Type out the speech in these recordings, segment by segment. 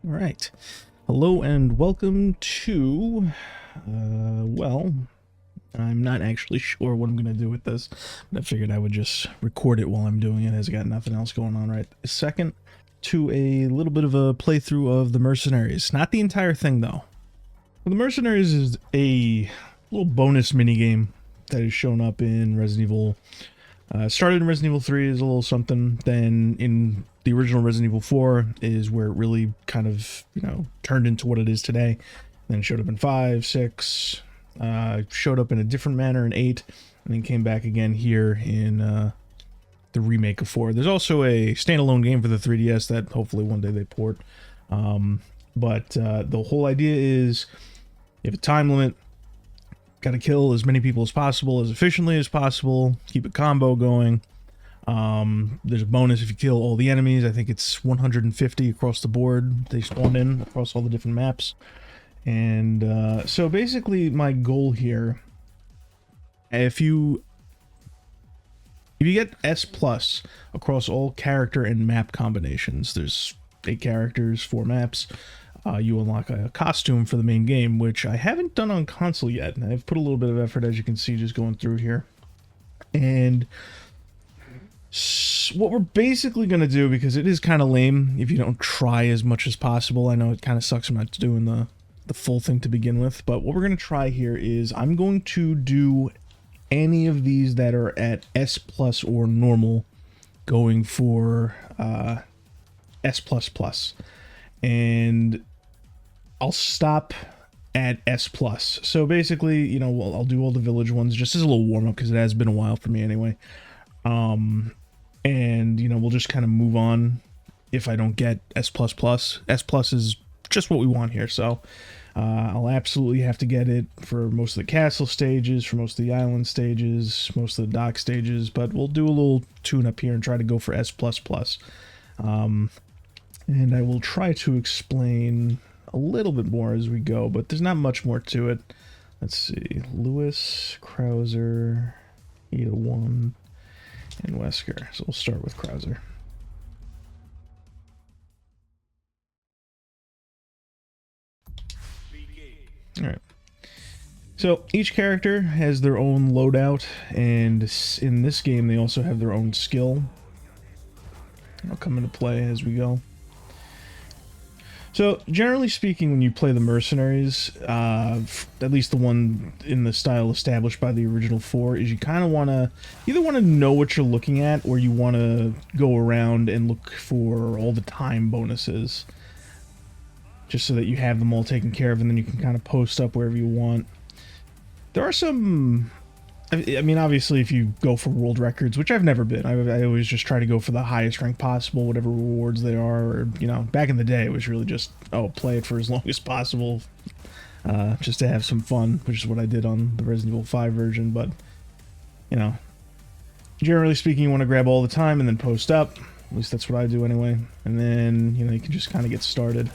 All right. Hello and welcome to, well, I'm not actually sure what I'm going to do with this, but I figured I would just record it while I'm doing it as I got nothing else going on right this second, to a little bit of a playthrough of the Mercenaries. Not the entire thing, though. The Mercenaries is a little bonus minigame that has shown up in Resident Evil. Started in Resident Evil 3 as a little something, then in the original Resident Evil 4 is where it really kind of, turned into what it is today. Then it showed up in 5, 6, showed up in a different manner in 8, and then came back again here in the remake of 4. There's also a standalone game for the 3DS that hopefully one day they port. But the whole idea is you have a time limit. Got to kill as many people as possible, as efficiently as possible, keep a combo going. There's a bonus if you kill all the enemies. I think it's 150 across the board. They spawn in across all the different maps. And so basically my goal here, if you get S+ across all character and map combinations, there's 8 characters, 4 maps. You unlock a costume for the main game, which I haven't done on console yet. I've put a little bit of effort, as you can see, just going through here. And what we're basically going to do, because it is kind of lame if you don't try as much as possible. I know it kind of sucks I'm not doing the full thing to begin with, but what we're going to try here is I'm going to do any of these that are at S+ or normal, going for S++. And I'll stop at S+. So basically, I'll do all the village ones just as a little warm-up, because it has been a while for me anyway. And, we'll just kind of move on if I don't get S++. S+ is just what we want here, so I'll absolutely have to get it for most of the castle stages, for most of the island stages, most of the dock stages, but we'll do a little tune-up here and try to go for S++. And I will try to explain a little bit more as we go, but there's not much more to it. Let's see. Lewis, Krauser, Ada 1, and Wesker. So we'll start with Krauser. Alright. So each character has their own loadout, and in this game they also have their own skill. I'll come into play as we go. So, generally speaking, when you play the Mercenaries, at least the one in the style established by the original 4, is you kind of either want to know what you're looking at, or you want to go around and look for all the time bonuses. Just so that you have them all taken care of, and then you can kind of post up wherever you want. There are some... I mean, obviously, if you go for world records, which I've never been, I always just try to go for the highest rank possible, whatever rewards they are. Or, back in the day, it was really just, play it for as long as possible, just to have some fun, which is what I did on the Resident Evil 5 version. But, generally speaking, you want to grab all the time and then post up. At least that's what I do anyway. And then, you can just kind of get started.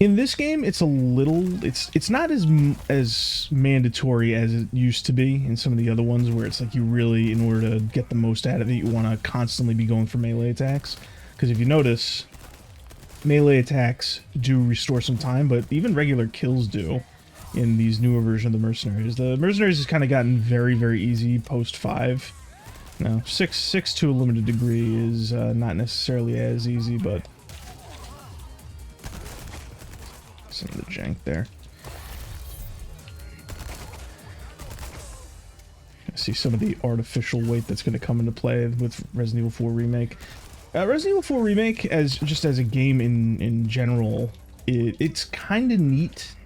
In this game, it's a little... It's not as mandatory as it used to be in some of the other ones, where it's like you really, in order to get the most out of it, you want to constantly be going for melee attacks. Because if you notice, melee attacks do restore some time, but even regular kills do in these newer versions of the Mercenaries. The Mercenaries has kind of gotten very, very easy post 5. 6 to a limited degree is not necessarily as easy, but... some of the jank there. I see some of the artificial weight that's going to come into play with Resident Evil 4 Remake. Resident Evil 4 Remake, as a game in general, it's kind of neat.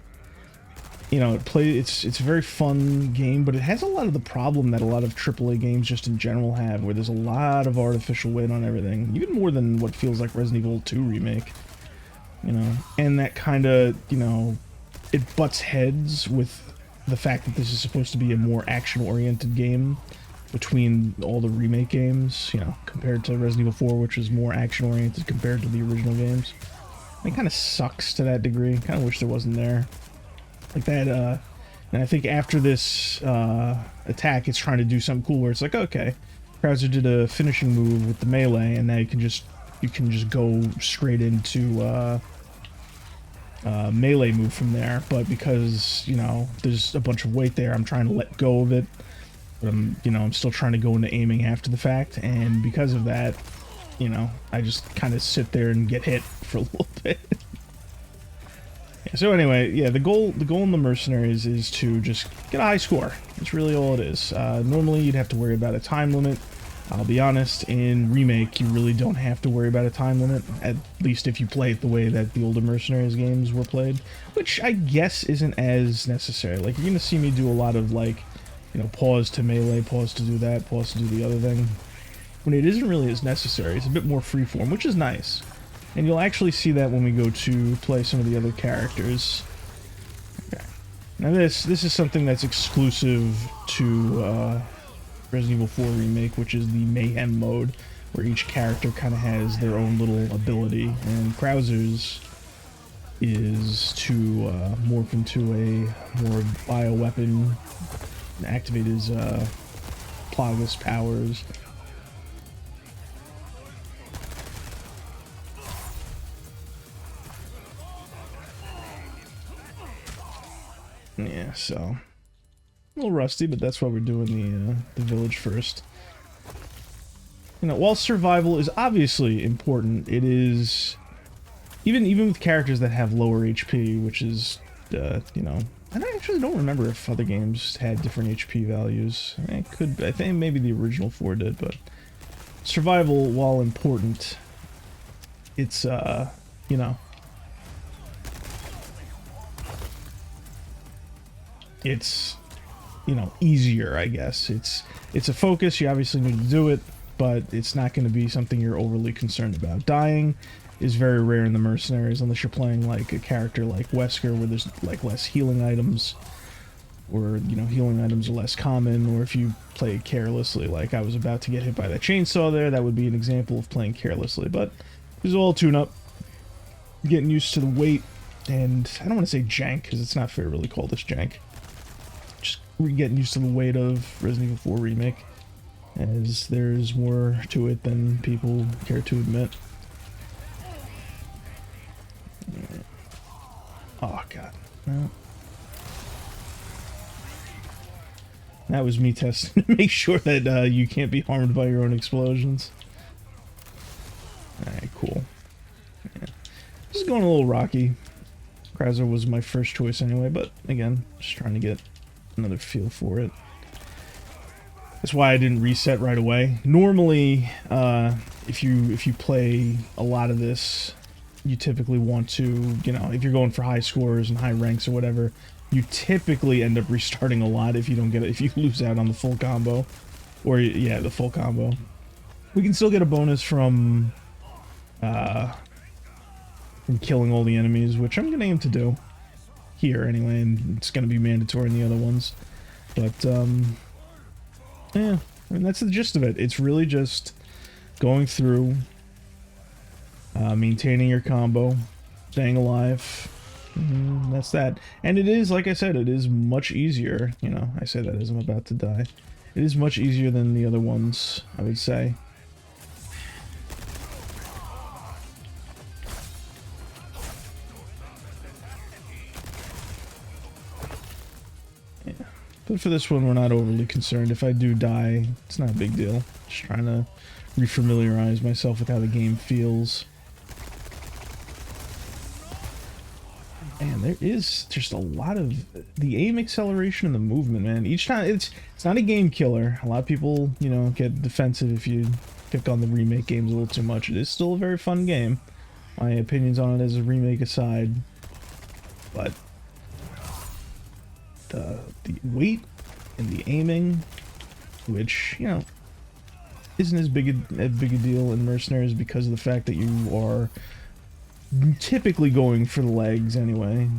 It's a very fun game, but it has a lot of the problem that a lot of AAA games just in general have, where there's a lot of artificial weight on everything, even more than what feels like Resident Evil 2 Remake. And that kind of, it butts heads with the fact that this is supposed to be a more action-oriented game between all the remake games, compared to Resident Evil 4, which is more action-oriented compared to the original games. It kind of sucks to that degree. Kind of wish there wasn't there. Like that, and I think after this attack, it's trying to do something cool where it's like, okay, Krauser did a finishing move with the melee, and now you can just you can just go straight into melee move from there. But because, you know, there's a bunch of weight there, I'm trying to let go of it. But I'm still trying to go into aiming after the fact, and because of that, you know, I just kind of sit there and get hit for a little bit. Yeah, so anyway, yeah, the goal in the Mercenaries is to just get a high score. That's really all it is. Normally, you'd have to worry about a time limit. I'll be honest, in Remake, you really don't have to worry about a time limit, at least if you play it the way that the older Mercenaries games were played, which I guess isn't as necessary. Like, you're gonna see me do a lot of, like, you know, pause to melee, pause to do that, pause to do the other thing, when it isn't really as necessary. It's a bit more freeform, which is nice. And you'll actually see that when we go to play some of the other characters. Okay. Now this is something that's exclusive to Resident Evil 4 Remake, which is the Mayhem mode, where each character kind of has their own little ability, and Krauser's is to morph into a more bioweapon, activate his Plagas powers. Yeah, so a little rusty, but that's why we're doing the village first. You know, while survival is obviously important, it is even with characters that have lower HP, which is you know, I actually don't remember if other games had different HP values. I think maybe the original 4 did, but survival, while important, it's you know, it's, you know, easier, I guess. It's a focus, you obviously need to do it, but it's not going to be something you're overly concerned about. Dying is very rare in the Mercenaries, unless you're playing like a character like Wesker, where there's like less healing items, or, you know, healing items are less common, or if you play carelessly, like I was about to get hit by that chainsaw there, that would be an example of playing carelessly. But it's all tune-up, getting used to the weight, and I don't want to say jank, because it's not fair to really call this jank. Just getting used to the weight of Resident Evil 4 Remake, as there's more to it than people care to admit. Oh god, no. That was me testing to make sure that you can't be harmed by your own explosions. Alright, cool. Yeah. This is going a little rocky. Krauser was my first choice anyway, but again, just trying to get another feel for it. That's why I didn't reset right away. Normally, if you play a lot of this, you typically want to, you know, if you're going for high scores and high ranks or whatever, you typically end up restarting a lot if you don't get it, if you lose out on the full combo, or yeah, the full combo. We can still get a bonus from killing all the enemies, which I'm gonna aim to do here anyway, and it's gonna be mandatory in the other ones. But yeah, I mean, that's the gist of it. It's really just going through, maintaining your combo, staying alive. That's that. And it is, like I said, it is much easier. You know, I say that as I'm about to die. It is much easier than the other ones, I would say. Yeah. But for this one, we're not overly concerned. If I do die, it's not a big deal. Just trying to refamiliarize myself with how the game feels. Man, there is just a lot of the aim acceleration and the movement, man. Each time, it's not a game killer. A lot of people, you know, get defensive if you pick on the remake games a little too much. It is still a very fun game. My opinions on it as a remake aside, but the weight and the aiming, which, you know, isn't as big a deal in Mercenaries because of the fact that you are typically going for the legs anyway.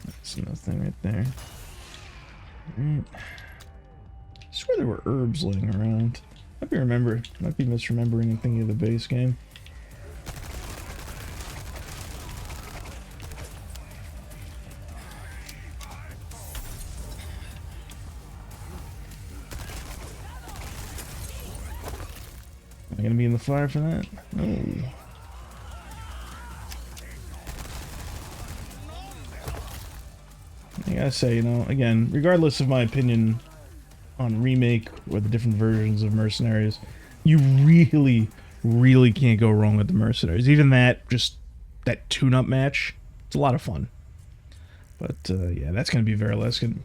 That's nothing right there. I swear there were herbs laying around. Might be misremembering anything of the base game. Am I gonna be in the fire for that? No. I gotta say, you know, again, regardless of my opinion on Remake or the different versions of Mercenaries, you really can't go wrong with the Mercenaries. Even that, just that tune-up match, it's a lot of fun. But yeah, that's gonna be very less good.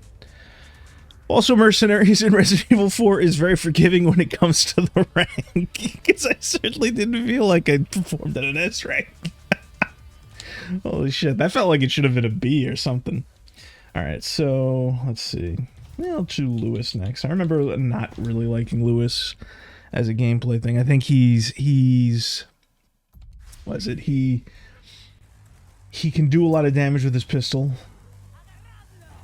Also, Mercenaries in Resident Evil 4 is very forgiving when it comes to the rank, because I certainly didn't feel like I performed at an S rank. Holy shit, that felt like it should have been a B or something. Alright, so, let's see. Yeah, I'll choose Lewis next. I remember not really liking Lewis as a gameplay thing. I think he's... What is it? He can do a lot of damage with his pistol.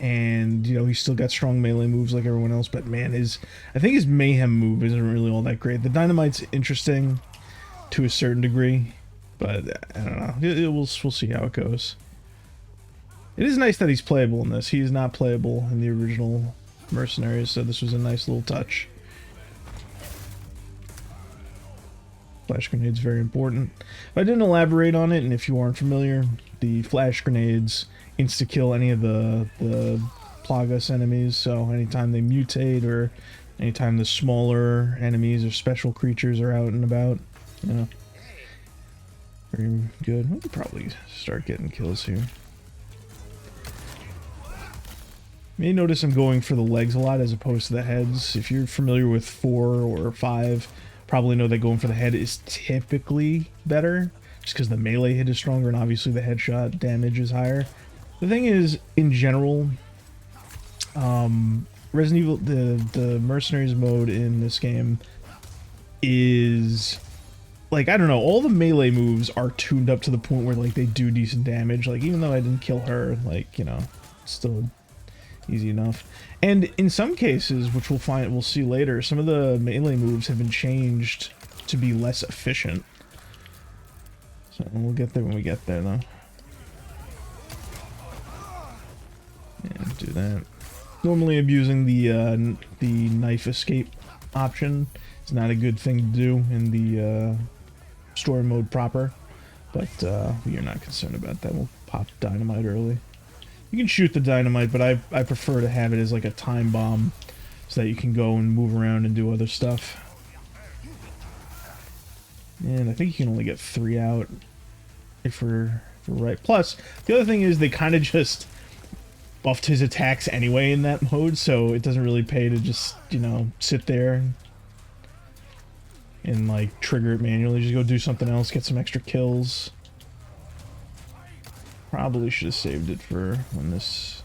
And, you know, he's still got strong melee moves like everyone else, but man, I think his mayhem move isn't really all that great. The dynamite's interesting to a certain degree, but I don't know. We'll see how it goes. It is nice that he's playable in this. He is not playable in the original Mercenaries, so this was a nice little touch. Flash grenade's very important. I didn't elaborate on it, and if you aren't familiar, the flash grenades insta-kill any of the Plagas enemies, so anytime they mutate or anytime the smaller enemies or special creatures are out and about, you know. Very good. We could probably start getting kills here. You may notice I'm going for the legs a lot as opposed to the heads. If you're familiar with 4 or 5, probably know that going for the head is typically better, just because the melee hit is stronger and obviously the headshot damage is higher. The thing is, in general, Resident Evil, the Mercenaries mode in this game is, like, I don't know, all the melee moves are tuned up to the point where, like, they do decent damage. Like, even though I didn't kill her, like, you know, it's still easy enough. And in some cases, which we'll see later, some of the melee moves have been changed to be less efficient. So we'll get there when we get there, though. Yeah, do that. Normally abusing the knife escape option is not a good thing to do in the story mode proper, but we are not concerned about that. We'll pop dynamite early. You can shoot the dynamite, but I prefer to have it as like a time bomb so that you can go and move around and do other stuff. And I think you can only get 3 out if we're right. Plus, the other thing is they kind of just buffed his attacks anyway in that mode, so it doesn't really pay to just, you know, sit there and like trigger it manually. Just go do something else, get some extra kills. Probably should have saved it for when this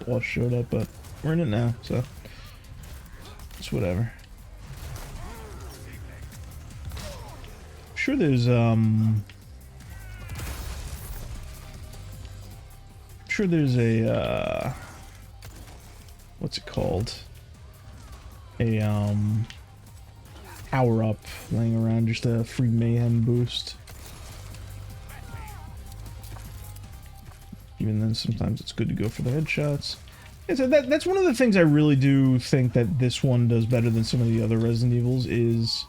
boss showed up, but we're in it now, so it's whatever. I'm sure there's a what's it called? A power up laying around, just a free mayhem boost. Even then, sometimes it's good to go for the headshots. Yeah, so that's one of the things I really do think that this one does better than some of the other Resident Evils is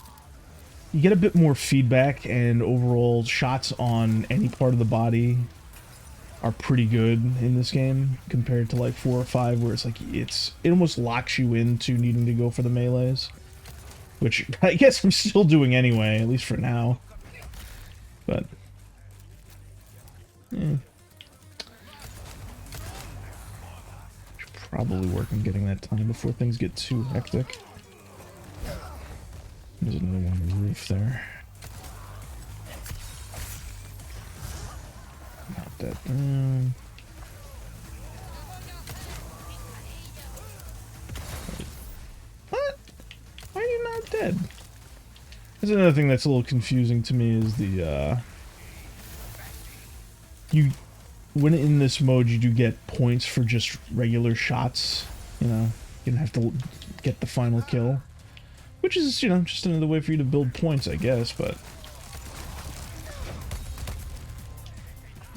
you get a bit more feedback, and overall shots on any part of the body are pretty good in this game compared to like 4 or 5, where it's like it almost locks you into needing to go for the melees, which I guess I'm still doing anyway, at least for now. But yeah. Probably work on getting that time before things get too hectic. There's another one on the roof there. Not that. What? Why are you not dead? That's another thing that's a little confusing to me is the when in this mode you do get points for just regular shots, you know, you don't have to get the final kill, which is, you know, just another way for you to build points, I guess, but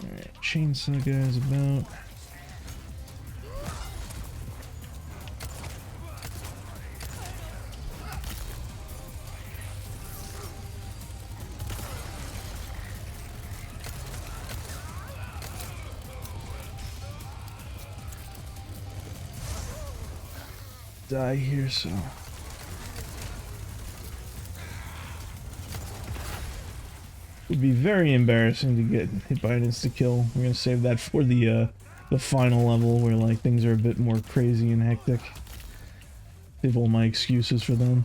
alright, chainsaw guy's about. die here, so... Would be very embarrassing to get hit by an insta-kill. We're gonna save that for the final level, where, like, things are a bit more crazy and hectic. Save all my excuses for them.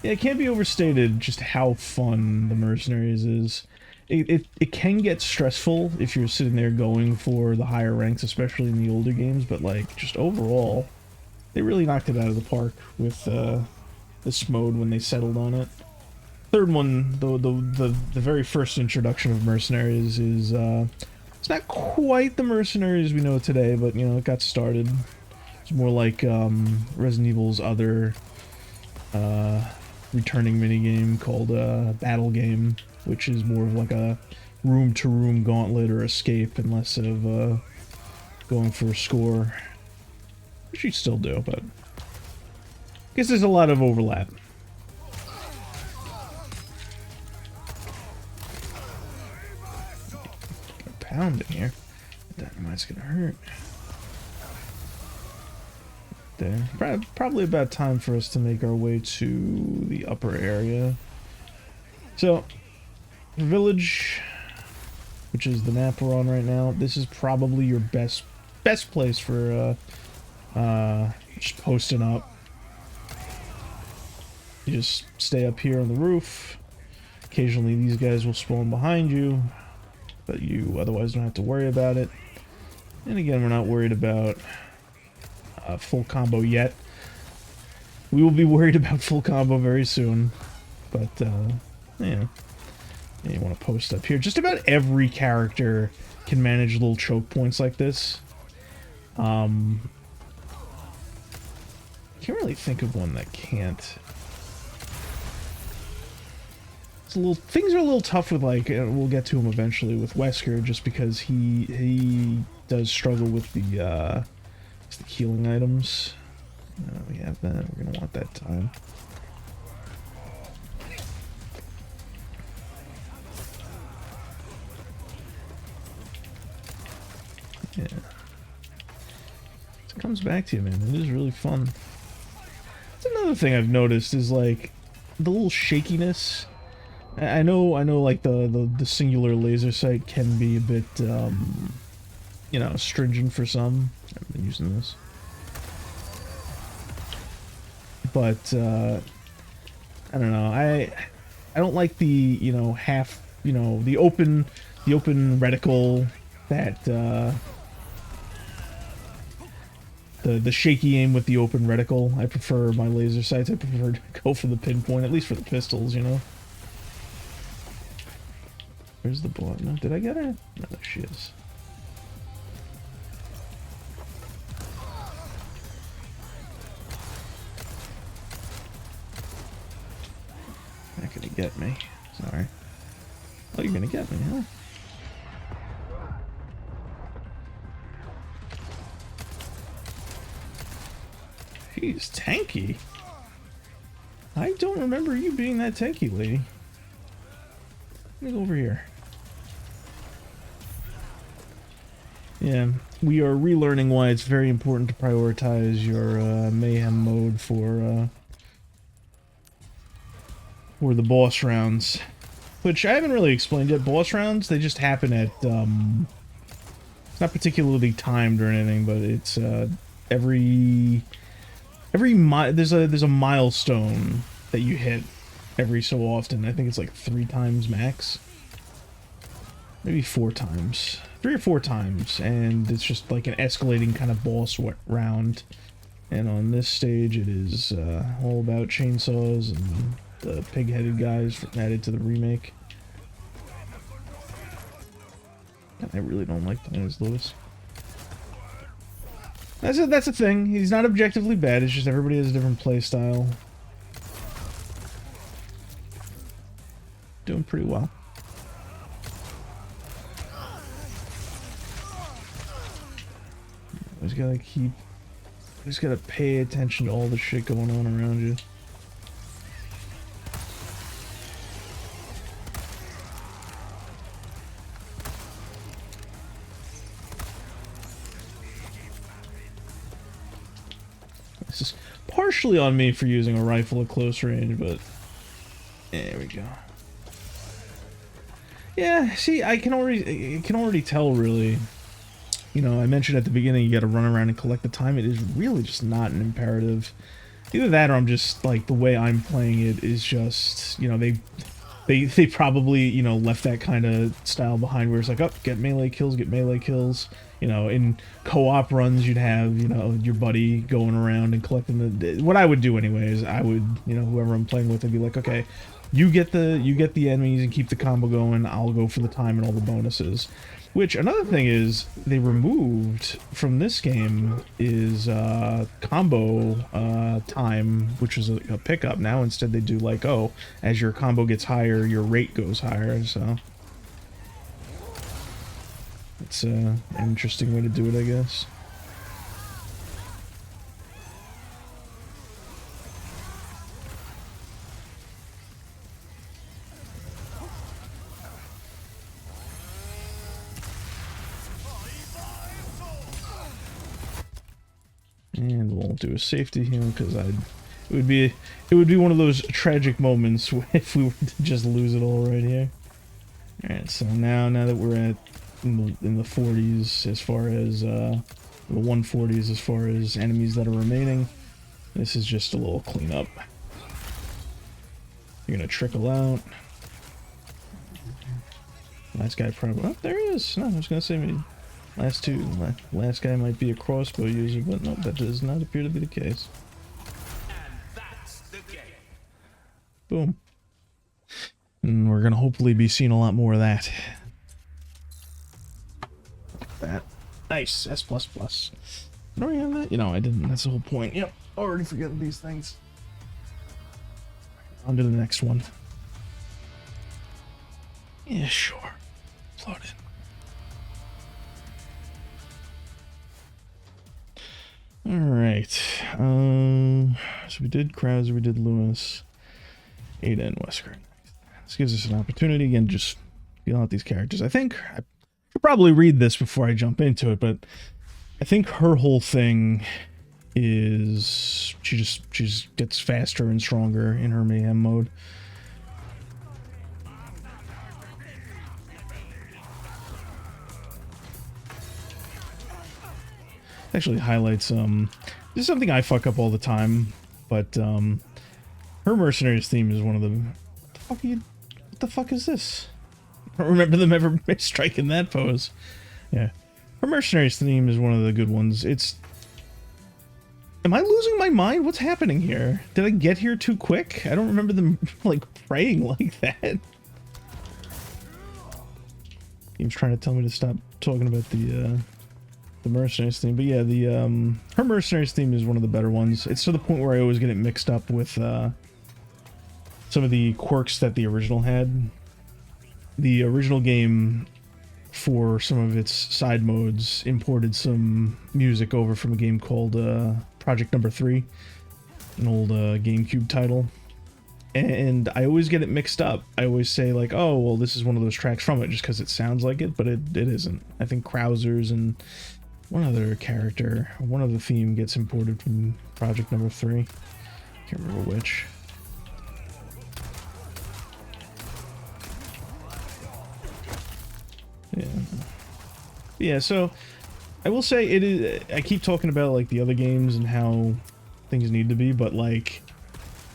Yeah, it can't be overstated just how fun the Mercenaries is. It can get stressful if you're sitting there going for the higher ranks, especially in the older games, but, like, just overall, they really knocked it out of the park with this mode when they settled on it. Third one, the very first introduction of Mercenaries is, it's not quite the Mercenaries we know today, but, you know, it got started. It's more like, Resident Evil's other, returning minigame called Battle Game, which is more of like a room-to-room gauntlet or escape, and less of going for a score. Which you still do, but I guess there's a lot of overlap. Got a pound in here. That might's gonna hurt. There. Probably about time for us to make our way to the upper area. So, village, which is the map we're on right now, this is probably your best place for just posting up. You just stay up here on the roof. Occasionally these guys will spawn behind you, but you otherwise don't have to worry about it. And again, we're not worried about full combo yet. We will be worried about full combo very soon, but yeah, you want to post up here. Just about every character can manage little choke points like this. Can't really think of one that can't. It's a little, things are a little tough with, like, we'll get to him eventually with Wesker, just because he does struggle with the healing items. We have that. We're gonna want that time. Yeah. It comes back to you, man. It is really fun. That's another thing I've noticed is, like, the little shakiness. I know, like, the singular laser sight can be a bit, you know, stringent for some. I've been using this. But, I don't know, I don't like the, you know, half, you know, the open reticle that, the shaky aim with the open reticle. I prefer my laser sights. I prefer to go for the pinpoint, at least for the pistols, you know. Where's the bullet? No, did I get her? No, there she is. Not gonna get me. Sorry. Oh, you're gonna get me, huh? He's tanky. I don't remember you being that tanky, lady. Let me go over here. Yeah, we are relearning why it's very important to prioritize your mayhem mode for the boss rounds. Which I haven't really explained yet. Boss rounds, they just happen at, it's not particularly timed or anything, but it's, there's a milestone that you hit every so often. I think it's like 3 times max. Maybe 4 times. 3 or 4 times, and it's just like an escalating kind of boss round. And on this stage, it is all about chainsaws and the pig-headed guys added to the remake. I really don't like playing as Lewis. That's a thing. He's not objectively bad. It's just everybody has a different play style. Doing pretty well. Just gotta pay attention to all the shit going on around you. This is partially on me for using a rifle at close range, but there we go. Yeah, see, I can already tell, really. You know, I mentioned at the beginning you got to run around and collect the time. It is really just not an imperative. Either that, or I'm just like, the way I'm playing it is just, you know, they probably, you know, left that kind of style behind, where it's like, oh, get melee kills, get melee kills. You know, in co-op runs, you'd have, you know, your buddy going around and collecting the. What I would do anyway is I would, you know, whoever I'm playing with, I'd be like, okay, you get the enemies and keep the combo going. I'll go for the time and all the bonuses. Which, another thing is, they removed from this game is combo time, which is a pickup. Now instead they do like, oh, as your combo gets higher, your rate goes higher, so. It's an interesting way to do it, I guess. And we'll do a safety heal, because it would be one of those tragic moments if we were to just lose it all right here. Alright, so now that we're at in the 40s as far as the 140s as far as enemies that are remaining, this is just a little cleanup. You're gonna trickle out. Last guy probably, oh, there he is. No, I was gonna say maybe last guy might be a crossbow user, but no, that does not appear to be the case. And that's the game. Boom. And we're gonna hopefully be seeing a lot more of that. That. Nice. S++. Did I have that? You know, I didn't. That's the whole point. Yep. Already forgetting these things. On to the next one. Yeah, sure. Float in. Alright. So we did Krauser, we did Lewis, Ada, and Wesker. This gives us an opportunity, again, just feel out these characters. I think I should probably read this before I jump into it, but I think her whole thing is she just gets faster and stronger in her mayhem mode. Actually highlights this is something I fuck up all the time, but her Mercenaries theme is one of the what the fuck is this? I don't remember them ever striking that pose. Yeah. Her Mercenaries theme is one of the good ones. It's... Am I losing my mind? What's happening here? Did I get here too quick? I don't remember them, like, praying like that. Game's trying to tell me to stop talking about the Mercenaries theme. But yeah, her Mercenaries theme is one of the better ones. It's to the point where I always get it mixed up with some of the quirks that the original had. The original game, for some of its side modes, imported some music over from a game called Project Number 3, an old GameCube title. And I always get it mixed up. I always say, like, oh, well, this is one of those tracks from it, just because it sounds like it, but it isn't. I think Krauser's and one other character, one other theme gets imported from Project Number 3. Can't remember which. Yeah, so I will say it is. I keep talking about like the other games and how things need to be, but like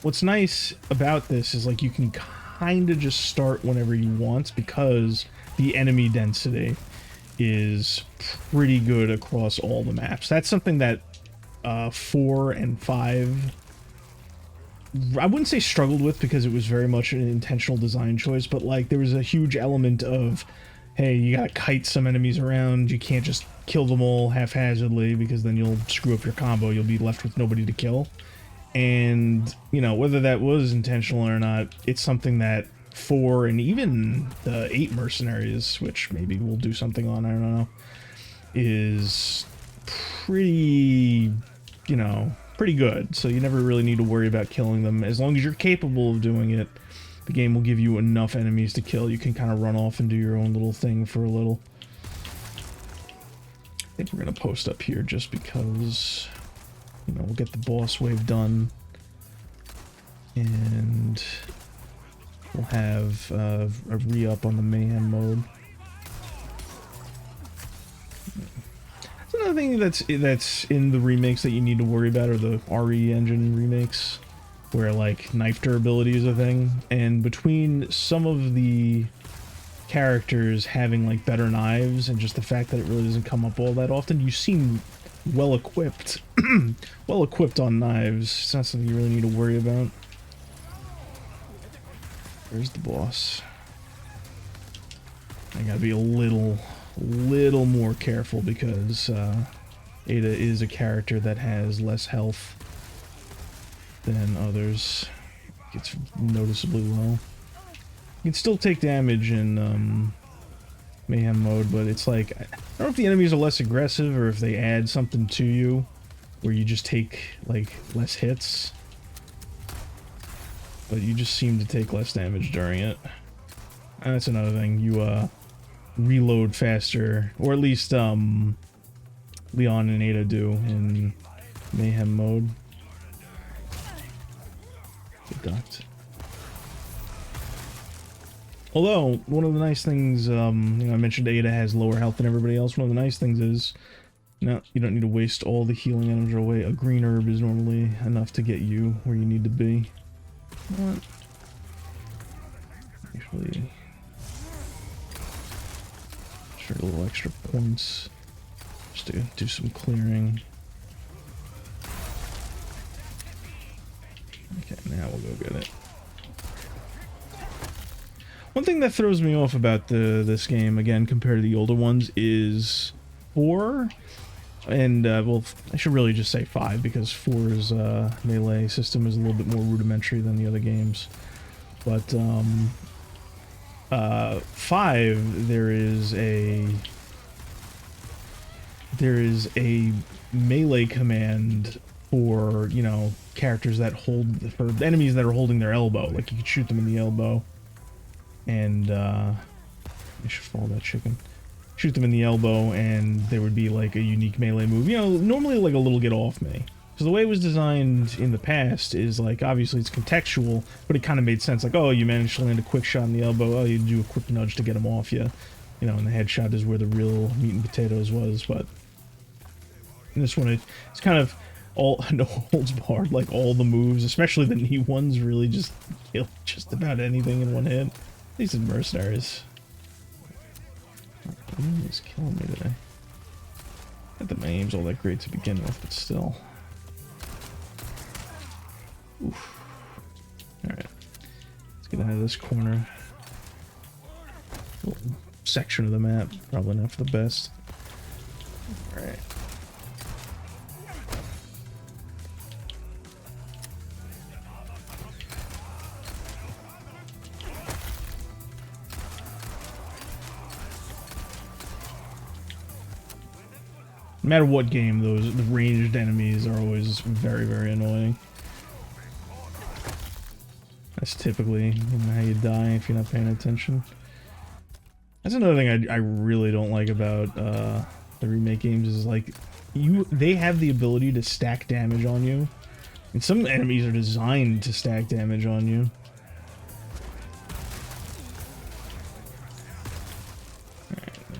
what's nice about this is like you can kind of just start whenever you want, because the enemy density is pretty good across all the maps. That's something that 4 and 5 I wouldn't say struggled with, because it was very much an intentional design choice, but like there was a huge element of, hey, you gotta kite some enemies around, you can't just kill them all haphazardly, because then you'll screw up your combo, you'll be left with nobody to kill. And, you know, whether that was intentional or not, it's something that 4 and even the 8 Mercenaries, which maybe we'll do something on, I don't know, is pretty, you know, pretty good. So you never really need to worry about killing them. As long as you're capable of doing it, the game will give you enough enemies to kill. You can kind of run off and do your own little thing for a little. I think we're going to post up here just because, you know, we'll get the boss wave done, and we'll have a re-up on the mayhem mode. That's another thing that's in the remakes that you need to worry about, are the RE engine remakes, where like knife durability is a thing, and between some of the characters having like better knives and just the fact that it really doesn't come up all that often, you seem well equipped. Well equipped on knives. It's not something you really need to worry about. Where's the boss? I gotta be a little more careful because Ada is a character that has less health than others. Gets noticeably low. You can still take damage in mayhem mode, but it's like, I don't know if the enemies are less aggressive or if they add something to you where you just take like less hits, but you just seem to take less damage during it. And that's another thing, you reload faster, or at least Leon and Ada do in mayhem mode. Ducked. Although, one of the nice things, you know, I mentioned Ada has lower health than everybody else. One of the nice things is, no, you don't need to waste all the healing items away. A green herb is normally enough to get you where you need to be. What? Actually, sure, a little extra points just to do some clearing. Okay, now we'll go get it. One thing that throws me off about this game, again, compared to the older ones, is 4, and, well, I should really just say 5, because 4's melee system is a little bit more rudimentary than the other games. But, 5, there is a melee command for, you know, characters that hold, for enemies that are holding their elbow. Like, you can shoot them in the elbow. And, I should follow that chicken. Shoot them in the elbow, and there would be, like, a unique melee move. You know, normally, like, a little get off me. So the way it was designed in the past is, like, obviously it's contextual, but it kind of made sense. Like, oh, you managed to land a quick shot in the elbow. Oh, you do a quick nudge to get them off you. You know, and the headshot is where the real meat and potatoes was, but in this one, it's kind of all, no holds barred. Like, all the moves, especially the knee ones, really just kill just about anything in one hit. These are mercenaries. He's killing me today. Not that my aim's all that great to begin with, but still. Oof. Alright. Let's get out of this corner. Little section of the map. Probably not for the best. Alright. No matter what game, the ranged enemies are always very, very annoying. That's typically, you know, how you die if you're not paying attention. That's another thing I really don't like about the remake games is, like, they have the ability to stack damage on you. And some enemies are designed to stack damage on you.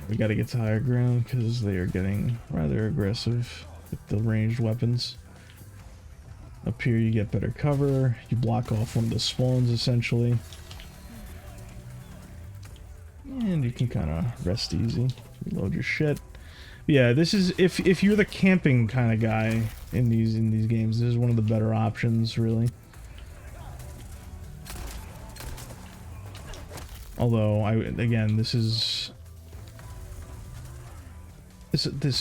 We gotta get to higher ground because they are getting rather aggressive with the ranged weapons. Up here you get better cover, you block off one of the spawns essentially. And you can kind of rest easy, reload your shit. But yeah, this is, if you're the camping kind of guy in these games, this is one of the better options, really. Although, again, this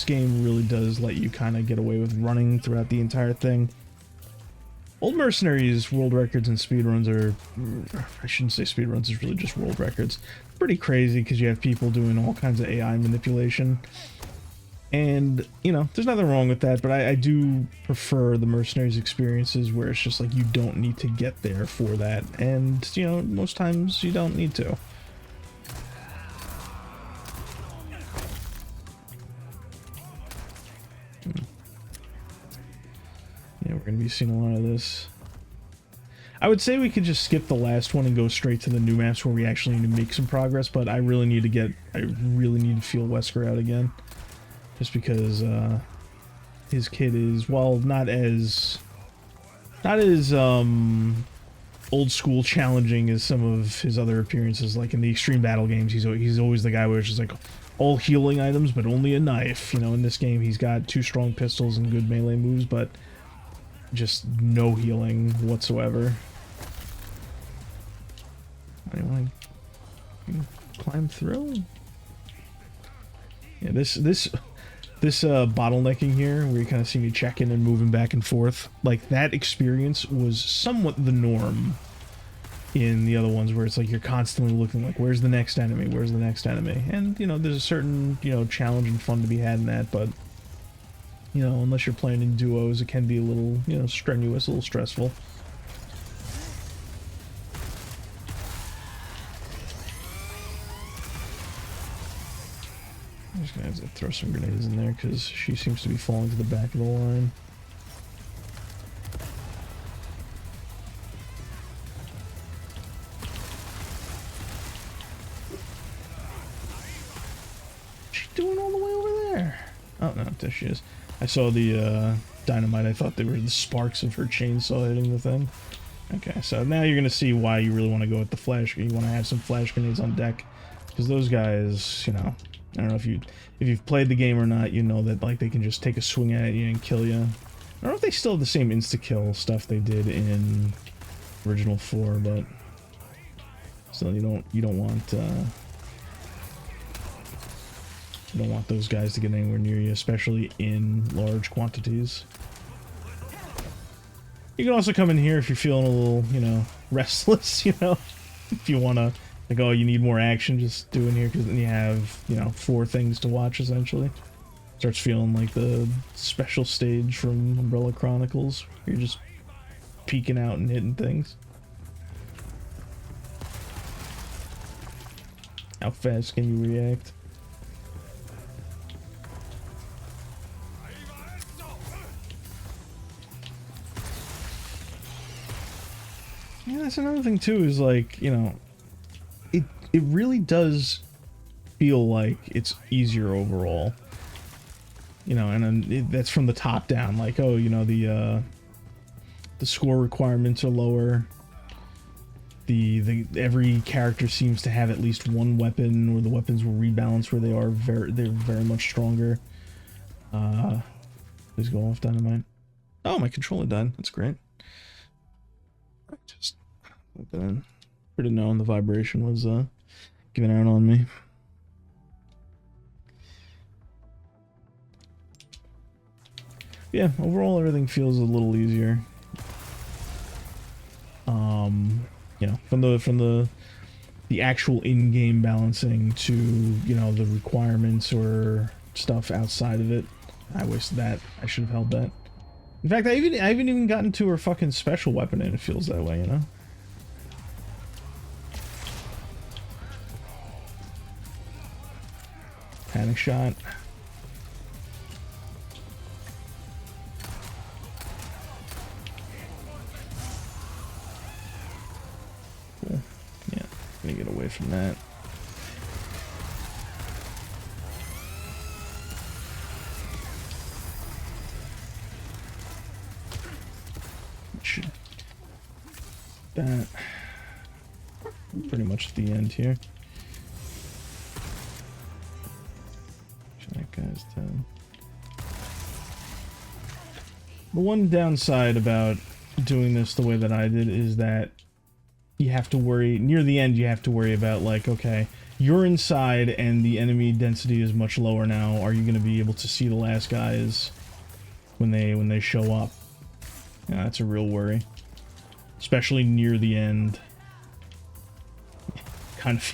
game really does let you kind of get away with running throughout the entire thing. Old Mercenaries world records and speedruns are, I shouldn't say speedruns, it's really just world records. Pretty crazy because you have people doing all kinds of AI manipulation. And, you know, there's nothing wrong with that, but I do prefer the Mercenaries experiences where it's just like you don't need to get there for that. And, you know, most times you don't need to. We're gonna be seeing a lot of this. I would say we could just skip the last one and go straight to the new maps where we actually need to make some progress, but I really need to feel Wesker out again. Just because his kit is, while not as old school challenging as some of his other appearances, like in the extreme battle games, he's always the guy where it's just like all healing items but only a knife. You know, in this game he's got 2 strong pistols and good melee moves, but just no healing whatsoever. I want to climb through. Yeah, this bottlenecking here, where you kind of see me checking and moving back and forth, like that experience was somewhat the norm in the other ones, where it's like you're constantly looking like, where's the next enemy, where's the next enemy, and you know, there's a certain, you know, challenge and fun to be had in that, but you know, unless you're playing in duos, it can be a little, you know, strenuous, a little stressful. I'm just gonna have to throw some grenades in there because she seems to be falling to the back of the line. What's she doing all the way over there? Oh no, there she is. I saw the dynamite. I thought they were the sparks of her chainsaw hitting the thing. Okay, so now you're gonna see why you really want to go with the flash. You want to have some flash grenades on deck, because those guys, you know, I don't know if you've played the game or not, you know that like they can just take a swing at you and kill you. I don't know if they still have the same insta-kill stuff they did in original 4, but still, you don't want those guys to get anywhere near you, especially in large quantities. You can also come in here if you're feeling a little, you know, restless, you know, if you want to, like, oh, you need more action, just do in here, because then you have, you know, 4 things to watch, essentially. Starts feeling like the special stage from Umbrella Chronicles. You're just peeking out and hitting things. How fast can you react? Yeah, that's another thing too, is like, you know, it really does feel like it's easier overall. You know, and that's from the top down, like, oh, you know, the score requirements are lower. Every character seems to have at least one weapon, or the weapons will rebalance where they're very much stronger. Please go off, dynamite. Oh, my controller died. That's great. Just put that in. Should have known the vibration was giving out on me. Yeah, overall everything feels a little easier. You know, from the actual in-game balancing to, you know, the requirements or stuff outside of it. I wasted that. I should have held that. In fact, I haven't even gotten to her fucking special weapon, and it feels that way, you know? Panic shot. Cool. Yeah, gonna get away from that. That pretty much at the end here. That guy's down. The one downside about doing this the way that I did is that you have to worry, near the end you have to worry about, like, okay, you're inside and the enemy density is much lower now. Are you going to be able to see the last guys when they show up? Yeah, that's a real worry. Especially near the end. Kind of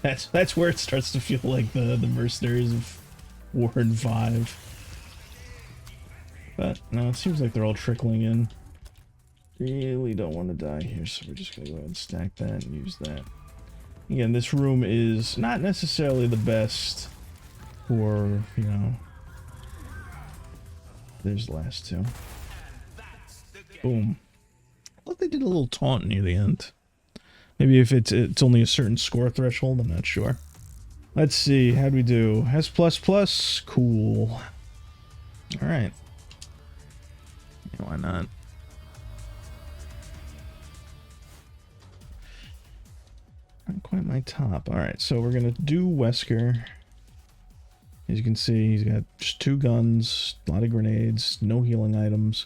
that's where it starts to feel like the Mercenaries of Warren 5. But no, it seems like they're all trickling in. Really don't want to die here, so we're just gonna go ahead and stack that and use that. Again, this room is not necessarily the best for, you know, there's the last two. Boom. Look, they did a little taunt near the end. Maybe if it's only a certain score threshold, I'm not sure. Let's see, how'd we do? S++, cool. Alright. Yeah, why not? Not quite my top. Alright, so we're gonna do Wesker. As you can see, he's got just 2 guns, a lot of grenades, no healing items.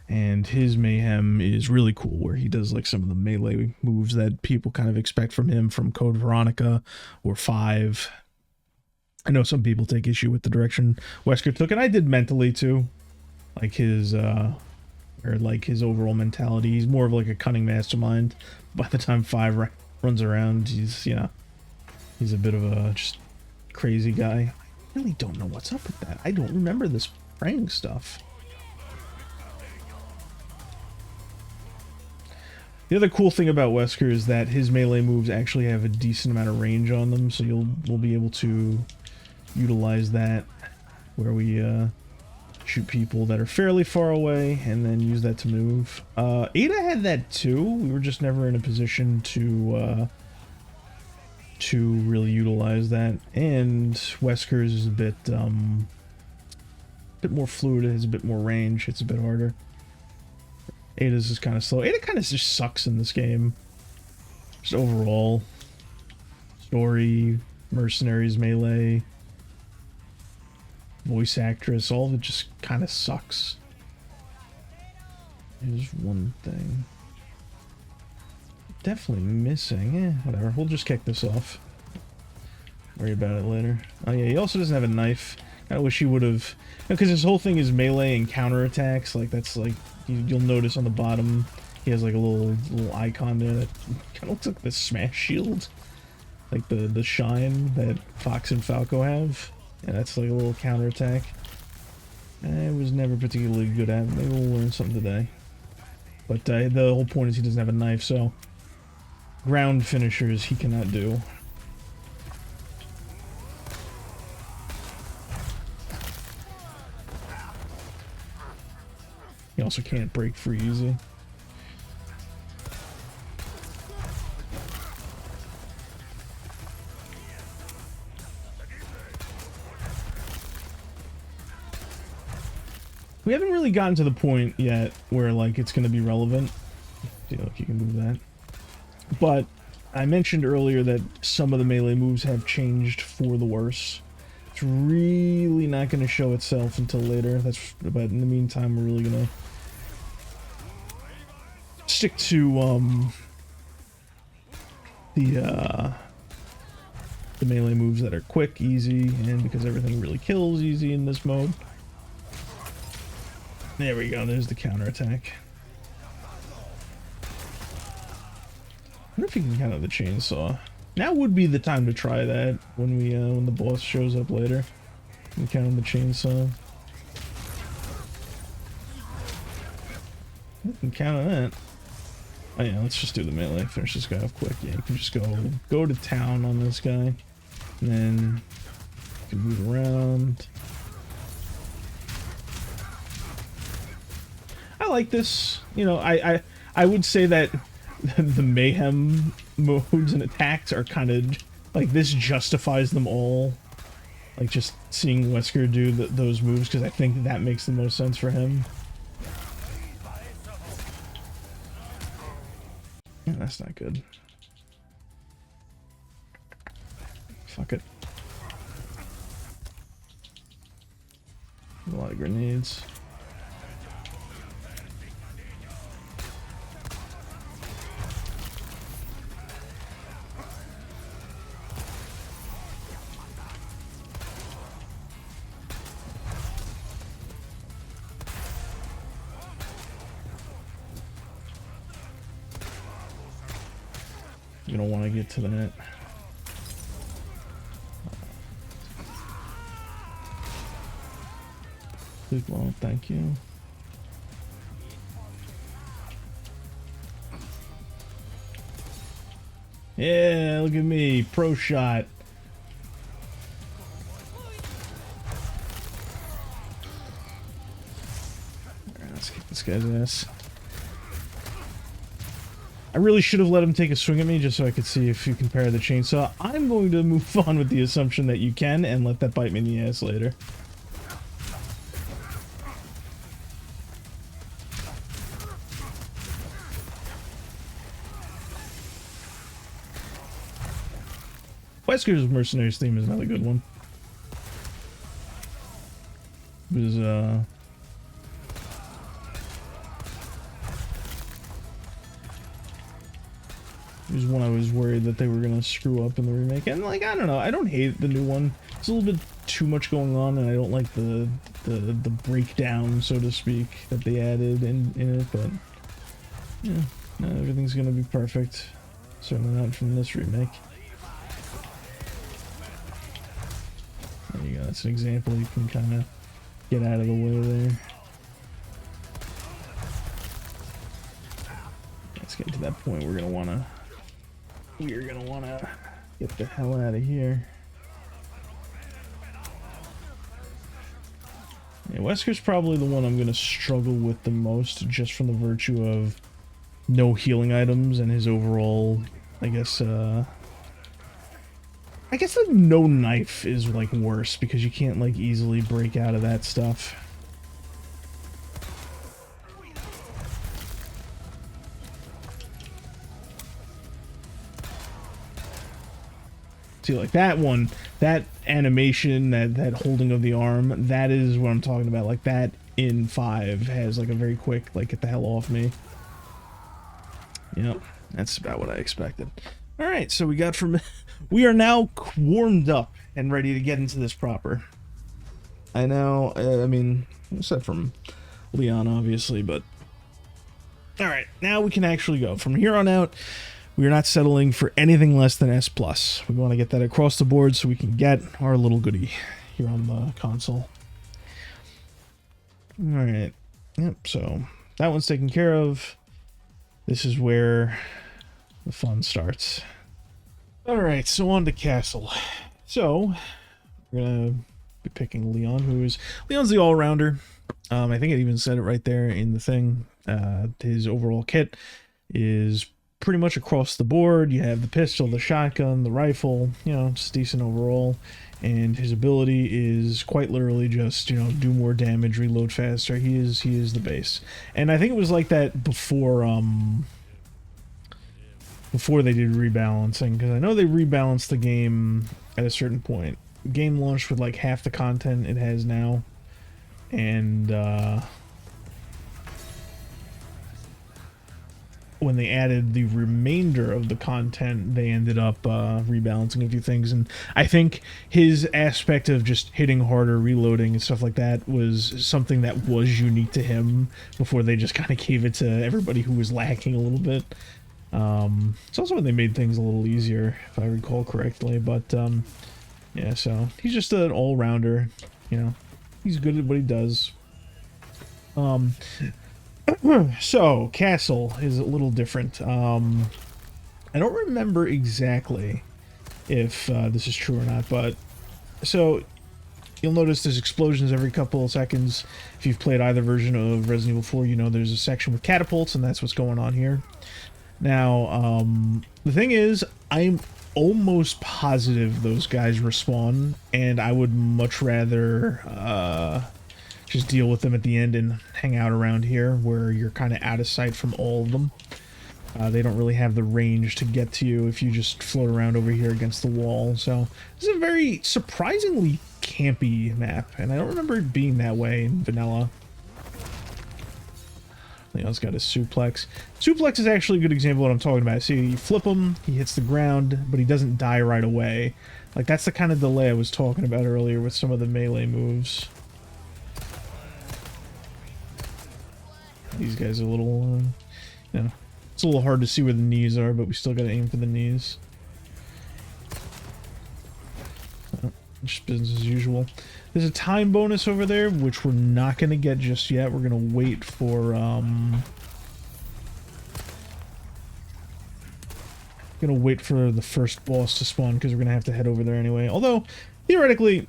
And his mayhem is really cool, where he does like some of the melee moves that people kind of expect from him from Code Veronica or 5. I know some people take issue with the direction Wesker took, and I did mentally too. Like his his overall mentality. He's more of like a cunning mastermind. By the time 5 runs around, he's, you know, he's a bit of a just crazy guy. I really don't know what's up with that. I don't remember this praying stuff. The other cool thing about Wesker is that his melee moves actually have a decent amount of range on them, so we'll be able to utilize that where we shoot people that are fairly far away and then use that to move. Ada had that too. We were just never in a position to really utilize that. And Wesker's is a bit more fluid. It has a bit more range. It's a bit harder. Ada's is kind of slow. Ada kind of just sucks in this game. Just overall. Story, Mercenaries, melee, voice actress, all of it just kind of sucks. There's one thing. Definitely missing. Whatever. We'll just kick this off. Worry about it later. Oh yeah, he also doesn't have a knife. I wish he would have... Because his whole thing is melee and counterattacks. Like, that's like... You'll notice on the bottom, he has like a little icon there that kind of looks like the Smash Shield. Like the shine that Fox and Falco have. Yeah, that's like a little counterattack. I was never particularly good at it. Maybe we'll learn something today. But the whole point is he doesn't have a knife, so... Ground finishers he cannot do. He also can't break free easy. We haven't really gotten to the point yet where like it's going to be relevant. See if you can move that. But I mentioned earlier that some of the melee moves have changed for the worse. It's really not going to show itself until later. But in the meantime, we're really going to stick to the melee moves that are quick, easy, and because everything really kills easy in this mode. There we go. There's the counterattack. I wonder if you can counter the chainsaw. Now would be the time to try that when we when the boss shows up later. We can counter the chainsaw. We can counter that. Oh yeah, let's just do the melee. Finish this guy off quick. Yeah, you can just go to town on this guy, and then you can move around. I like this. You know, I would say that the mayhem modes and attacks are kind of like this justifies them all. Like just seeing Wesker do those moves, because I think that makes the most sense for him. Yeah, that's not good. Fuck it. A lot of grenades. You don't want to get to that. Please, well, thank you. Yeah, look at me, pro shot. Alright, let's kick this guy's ass. I really should have let him take a swing at me just so I could see if you compare the chainsaw. I'm going to move on with the assumption that you can and let that bite me in the ass later. Wesker's Mercenaries theme is another good one. It was one I was worried that they were gonna screw up in the remake, and like I don't know, I don't hate the new one. It's a little bit too much going on, and I don't like the breakdown, so to speak, that they added in it. But yeah, not everything's gonna be perfect. Certainly not from this remake. There you go. That's an example you can kind of get out of the way there. Let's get to that point. We're gonna wanna get the hell out of here. Yeah, Wesker's probably the one I'm gonna struggle with the most, just from the virtue of no healing items and his overall, I guess the no knife is like worse because you can't like easily break out of that stuff. See, like that one, that animation, that holding of the arm, that is what I'm talking about. Like that in 5 has like a very quick, like, get the hell off me. Yep, that's about what I expected. All right, so we are now warmed up and ready to get into this proper. I know, I mean, except from Leon, obviously, but all right, now we can actually go. From here on out, we are not settling for anything less than S+. We want to get that across the board so we can get our little goodie here on the console. All right, yep, so that one's taken care of. This is where the fun starts. Alright, so on to Castle. So, we're gonna be picking Leon's the all-rounder. I think it even said it right there in the thing. His overall kit is pretty much across the board. You have the pistol, the shotgun, the rifle, you know, just decent overall. And his ability is quite literally just, you know, do more damage, reload faster. He is the base. And I think it was like that before they did rebalancing, because I know they rebalanced the game at a certain point. The game launched with like half the content it has now, and when they added the remainder of the content, they ended up rebalancing a few things. And I think his aspect of just hitting harder, reloading, and stuff like that was something that was unique to him before they just kind of gave it to everybody who was lacking a little bit. It's also when they made things a little easier, if I recall correctly. But yeah, so he's just an all-rounder, you know. He's good at what he does. So Castle is a little different. I don't remember exactly if this is true or not, but so you'll notice there's explosions every couple of seconds. If you've played either version of Resident Evil 4, you know there's a section with catapults, and that's what's going on here. Now, the thing is, I'm almost positive those guys respawn, and I would much rather just deal with them at the end and hang out around here where you're kind of out of sight from all of them. They don't really have the range to get to you if you just float around over here against the wall. So this is a very surprisingly campy map, and I don't remember it being that way in vanilla. Leon's got his suplex. Suplex is actually a good example of what I'm talking about. See, you flip him, he hits the ground, but he doesn't die right away. Like, that's the kind of delay I was talking about earlier with some of the melee moves. These guys are a little, you know, it's a little hard to see where the knees are, but we still gotta aim for the knees. Just business as usual. There's a time bonus over there, which we're not gonna get just yet. We're gonna wait for, the first boss to spawn, because we're gonna have to head over there anyway. Although, theoretically,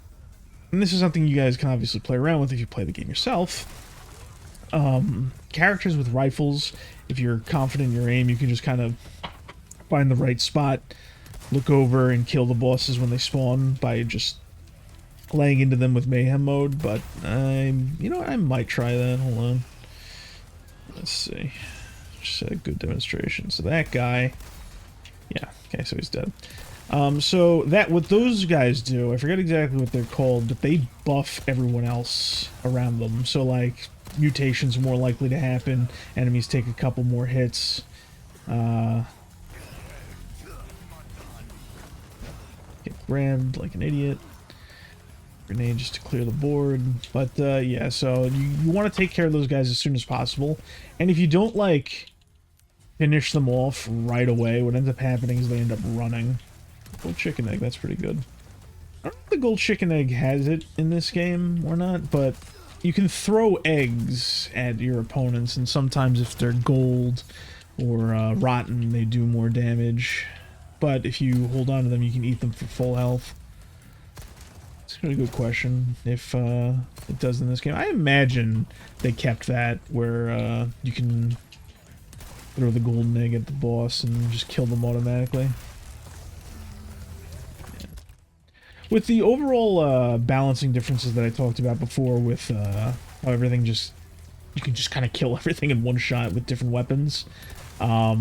and this is something you guys can obviously play around with if you play the game yourself, characters with rifles, if you're confident in your aim, you can just kind of find the right spot, look over, and kill the bosses when they spawn by just laying into them with mayhem mode. But you know what, I might try that. Hold on. Let's see. Just a good demonstration. So that guy, yeah, okay, so he's dead. So that what those guys do, I forget exactly what they're called, but they buff everyone else around them. So like mutations are more likely to happen, enemies take a couple more hits. Get rammed like an idiot. Grenade just to clear the board. But yeah, so you want to take care of those guys as soon as possible. And if you don't like finish them off right away, what ends up happening is they end up running. Gold chicken egg, that's pretty good. I don't know if the gold chicken egg has it in this game or not, but you can throw eggs at your opponents, and sometimes if they're gold or rotten, they do more damage. But if you hold on to them, you can eat them for full health. It's a pretty good question if it does in this game. I imagine they kept that where you can throw the golden egg at the boss and just kill them automatically. With the overall balancing differences that I talked about before with how everything just... you can just kind of kill everything in one shot with different weapons. I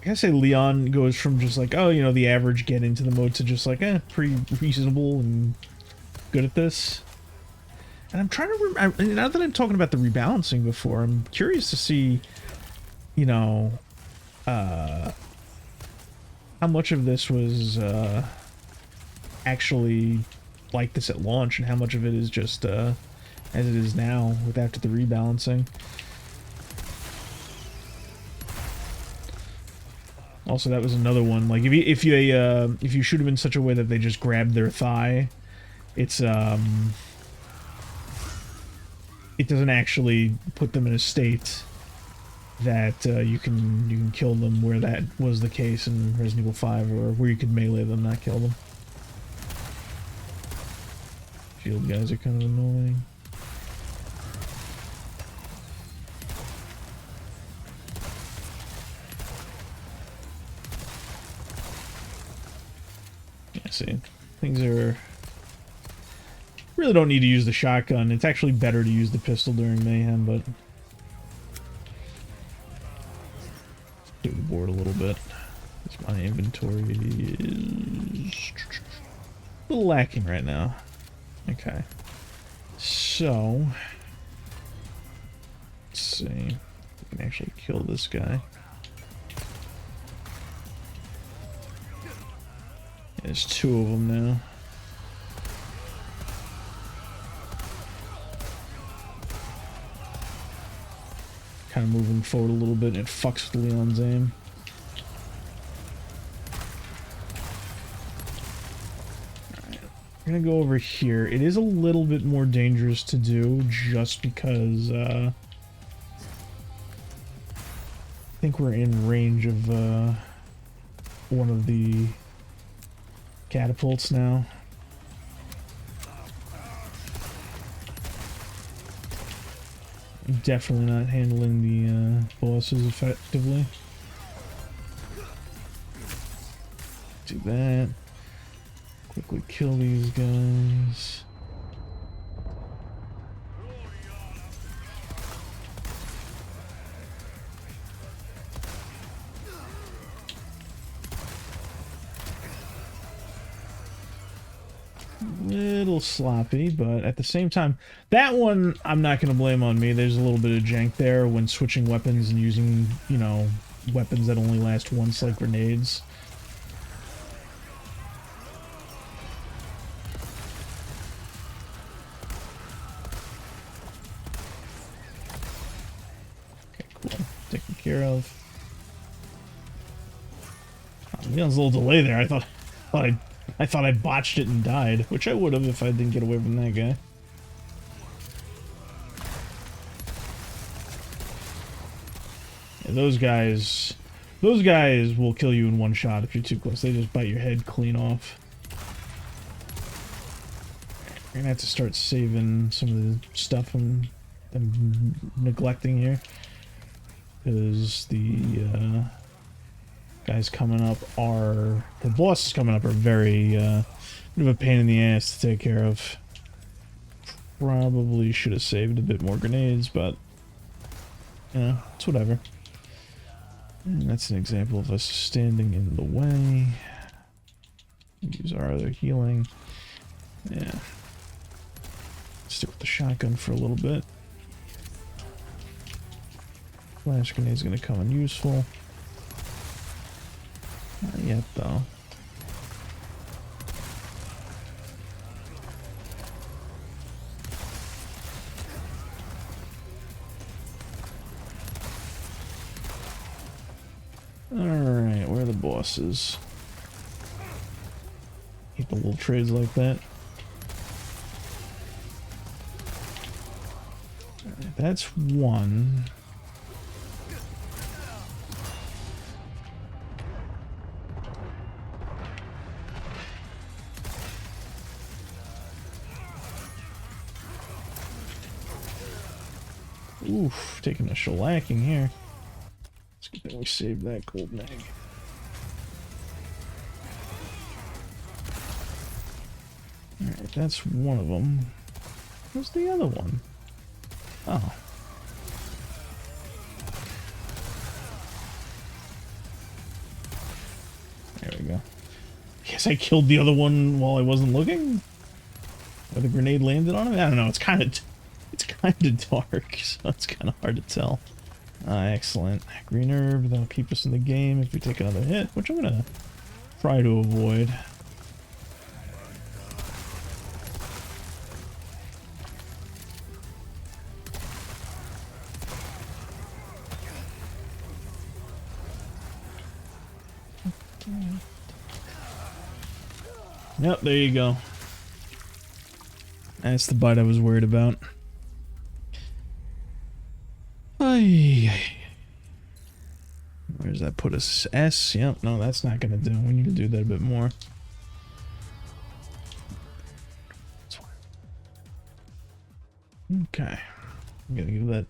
gotta say Leon goes from just like, oh, you know, the average get into the mode to just like, pretty reasonable and good at this. And I'm trying to remember, now that I'm talking about the rebalancing before, I'm curious to see, you know, how much of this was actually like this at launch, and how much of it is just as it is now with after the rebalancing. Also, that was another one. Like if you shoot them in such a way that they just grab their thigh, it's it doesn't actually put them in a state that you can kill them, where that was the case in Resident Evil 5, or where you could melee them, not kill them. Shield guys are kind of annoying. Yeah, see, things are... really don't need to use the shotgun. It's actually better to use the pistol during mayhem, but... do the board a little bit, because my inventory is a little lacking right now. Okay, so let's see if we can actually kill this guy. There's two of them now. Kind of moving forward a little bit, and it fucks with Leon's aim. Alright, we're gonna go over here. It is a little bit more dangerous to do, just because I think we're in range of one of the catapults now. Definitely not handling the bosses effectively. Do that. Quickly kill these guys. Little sloppy, but at the same time, that one I'm not going to blame on me. There's a little bit of jank there when switching weapons and using, you know, weapons that only last once, like grenades. Okay, cool. Taken care of. Oh, Leon's a little delay there. I thought I botched it and died, which I would have if I didn't get away from that guy. Yeah, those guys will kill you in one shot if you're too close. They just bite your head clean off. We're We're gonna have to start saving some of the stuff I'm neglecting here, because the guys coming up are, the bosses coming up are very bit of a pain in the ass to take care of. Probably should have saved a bit more grenades, but you know, it's whatever. And that's an example of us standing in the way. Use our other healing. Yeah. Stick with the shotgun for a little bit. Flash grenade's gonna come in useful. Not yet, though. Alright, where are the bosses? Hate the little trades like that. Alright, that's one. Oof, taking a shellacking here. Let's get that we saved that golden egg. Alright, that's one of them. Where's the other one? Oh. There we go. Guess I killed the other one while I wasn't looking? Where the grenade landed on him? I don't know, it's kind of dark, so it's kind of hard to tell. Excellent. Green herb, that'll keep us in the game if we take another hit, which I'm gonna try to avoid. Yep, there you go. That's the bite I was worried about. Where does that put us? S? Yep, no, that's not gonna do. We need to do that a bit more. Okay. I'm gonna give that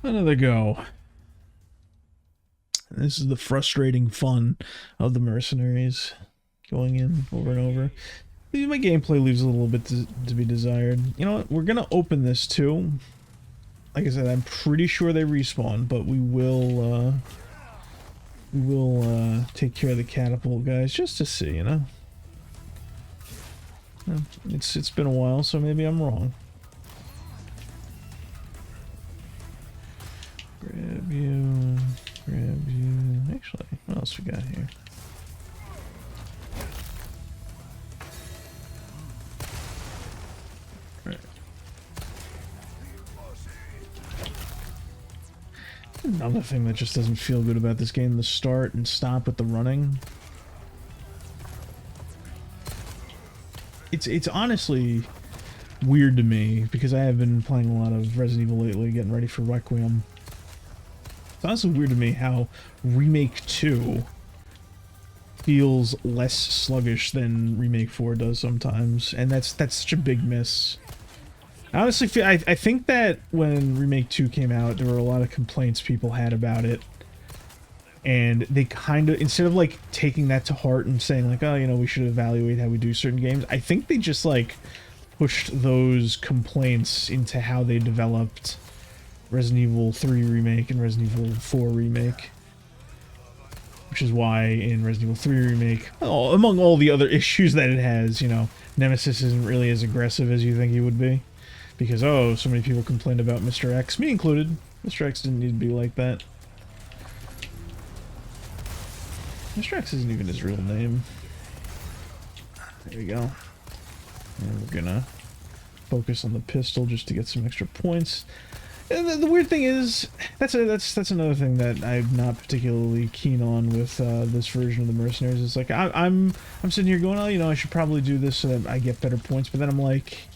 another go. This is the frustrating fun of the mercenaries. Going in over and over. My gameplay leaves a little bit to be desired. You know what? We're gonna open this too. Like I said, I'm pretty sure they respawn, but we will take care of the catapult guys just to see, you know. It's been a while, so maybe I'm wrong. Grab you. Actually, what else we got here? Right. Another thing that just doesn't feel good about this game, the start and stop with the running. It's honestly weird to me, because I have been playing a lot of Resident Evil lately, getting ready for Requiem. It's honestly weird to me how Remake 2 feels less sluggish than Remake 4 does sometimes, and that's such a big miss. I honestly feel, I think that when Remake 2 came out, there were a lot of complaints people had about it, and they kind of, instead of like taking that to heart and saying like, oh, you know, we should evaluate how we do certain games, I think they just like pushed those complaints into how they developed Resident Evil 3 Remake and Resident Evil 4 Remake. Which is why in Resident Evil 3 Remake, among all the other issues that it has, you know, Nemesis isn't really as aggressive as you think he would be. Because, oh, so many people complained about Mr. X, me included. Mr. X didn't need to be like that. Mr. X isn't even his real name. There we go. And we're gonna focus on the pistol just to get some extra points. And the weird thing is, that's another thing that I'm not particularly keen on with this version of the Mercenaries. It's like I'm sitting here going, oh, you know, I should probably do this so that I get better points. But then I'm like,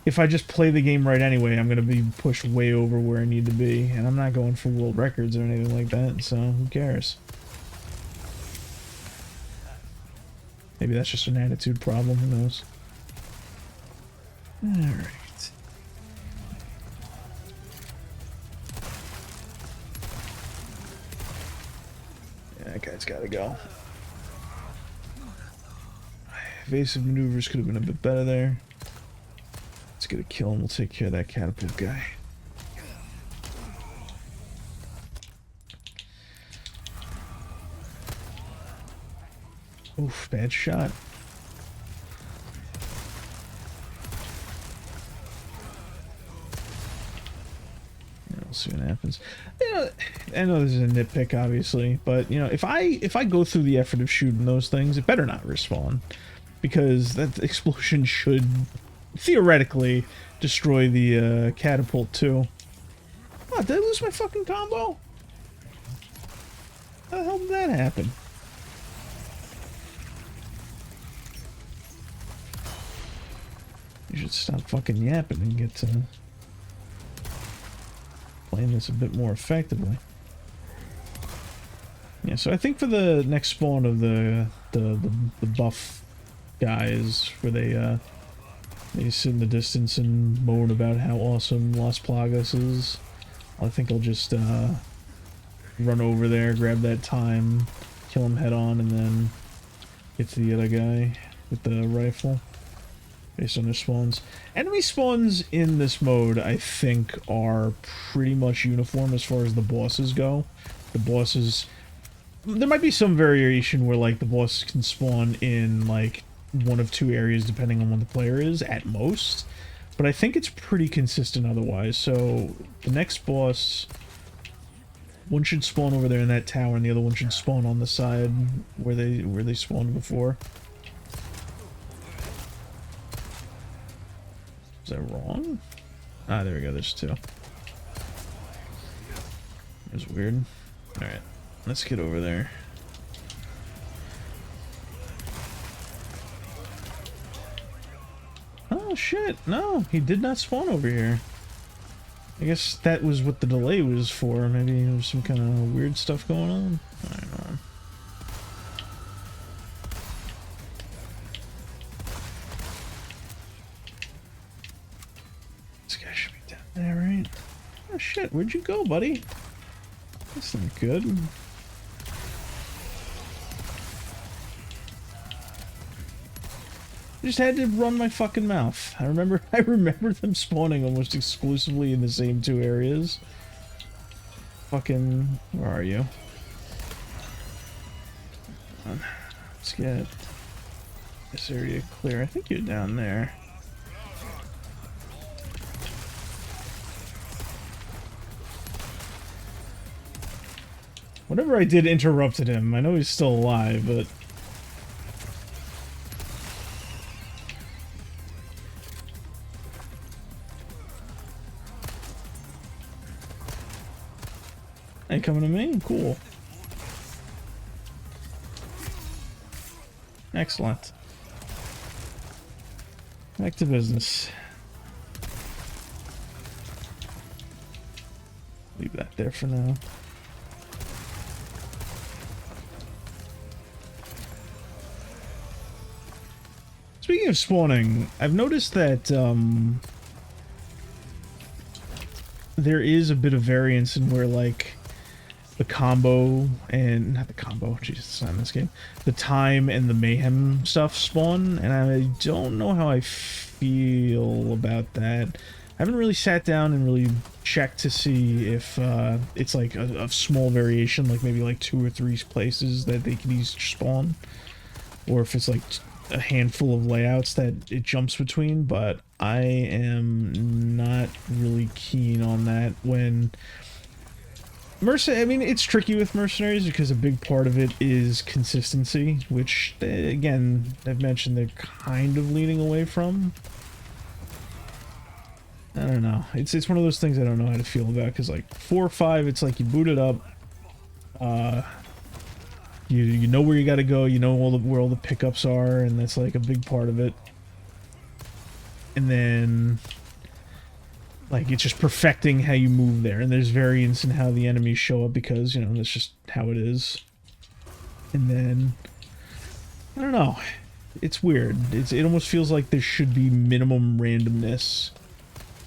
if I just play the game right anyway, I'm gonna be pushed way over where I need to be, and I'm not going for world records or anything like that. So who cares? Maybe that's just an attitude problem. Who knows? Alright. Yeah, that guy's gotta go. Evasive maneuvers could have been a bit better there. Let's get a kill and we'll take care of that catapult guy. Oof, bad shot. Yeah, we'll see what happens. You know, I know this is a nitpick, obviously, but you know, if I go through the effort of shooting those things, it better not respawn, because that explosion should theoretically destroy the catapult too. Oh, did I lose my fucking combo? How the hell did that happen? You should stop fucking yapping and get to playing this a bit more effectively. Yeah, so I think for the next spawn of the buff guys, where they sit in the distance and moan about how awesome Las Plagas is, I think I'll just run over there, grab that time, kill him head on, and then get to the other guy with the rifle. Based on their spawns. Enemy spawns in this mode, I think, are pretty much uniform as far as the bosses go. The bosses... There might be some variation where, like, the bosses can spawn in, like, one of two areas depending on what the player is, at most. But I think it's pretty consistent otherwise. So, the next boss... One should spawn over there in that tower, and the other one should spawn on the side where they spawned before. Is that wrong? Ah, there we go, there's two. That's weird. Alright, let's get over there. Oh shit, no, he did not spawn over here. I guess that was what the delay was for. Maybe there was some kind of weird stuff going on. I don't know. There, right? Oh shit, where'd you go, buddy? That's not good. I just had to run my fucking mouth. I remember them spawning almost exclusively in the same two areas. Fucking, where are you? Let's get this area clear. I think you're down there. Whatever I did interrupted him. I know he's still alive, but... Hey, coming to me? Cool. Excellent. Back to business. Leave that there for now. Speaking of spawning, I've noticed that there is a bit of variance in where, like, the combo and not the combo, Jesus, it's not in this game. The time and the mayhem stuff spawn, and I don't know how I feel about that. I haven't really sat down and really checked to see if it's like a small variation, like maybe like 2 or 3 places that they can each spawn, or if it's like a handful of layouts that it jumps between. But I am not really keen on that when I mean, it's tricky with Mercenaries because a big part of it is consistency, which, again, I've mentioned they're kind of leaning away from. I don't know. It's one of those things I don't know how to feel about, because like 4 or 5, it's like you boot it up, you know where you got to go, you know where all the pickups are, and that's like a big part of it. And then, like, it's just perfecting how you move there, and there's variance in how the enemies show up because, you know, that's just how it is. And then, I don't know. It's weird. It almost feels like there should be minimum randomness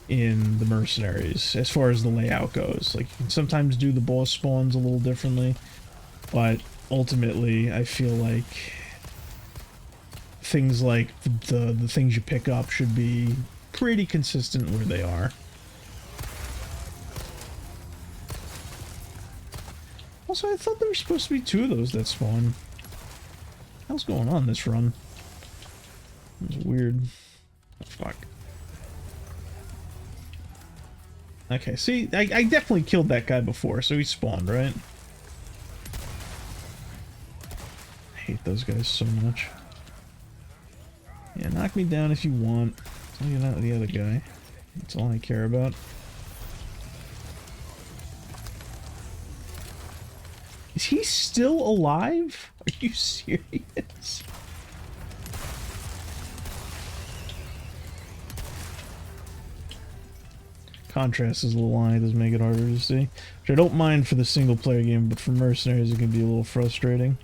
in the Mercenaries as far as the layout goes. Like, you can sometimes do the boss spawns a little differently, but ultimately I feel like things like the things you pick up should be pretty consistent where they are. Also, I thought there were supposed to be 2 of those that spawn. What's going on this run? It's weird. Oh, fuck. Okay, see, I definitely killed that guy before, so he spawned, right? I hate those guys so much. Yeah, knock me down if you want. I'll get out of the other guy. That's all I care about. Is he still alive? Are you serious? Contrast is a little high, does make it harder to see. Which I don't mind for the single player game, but for Mercenaries it can be a little frustrating.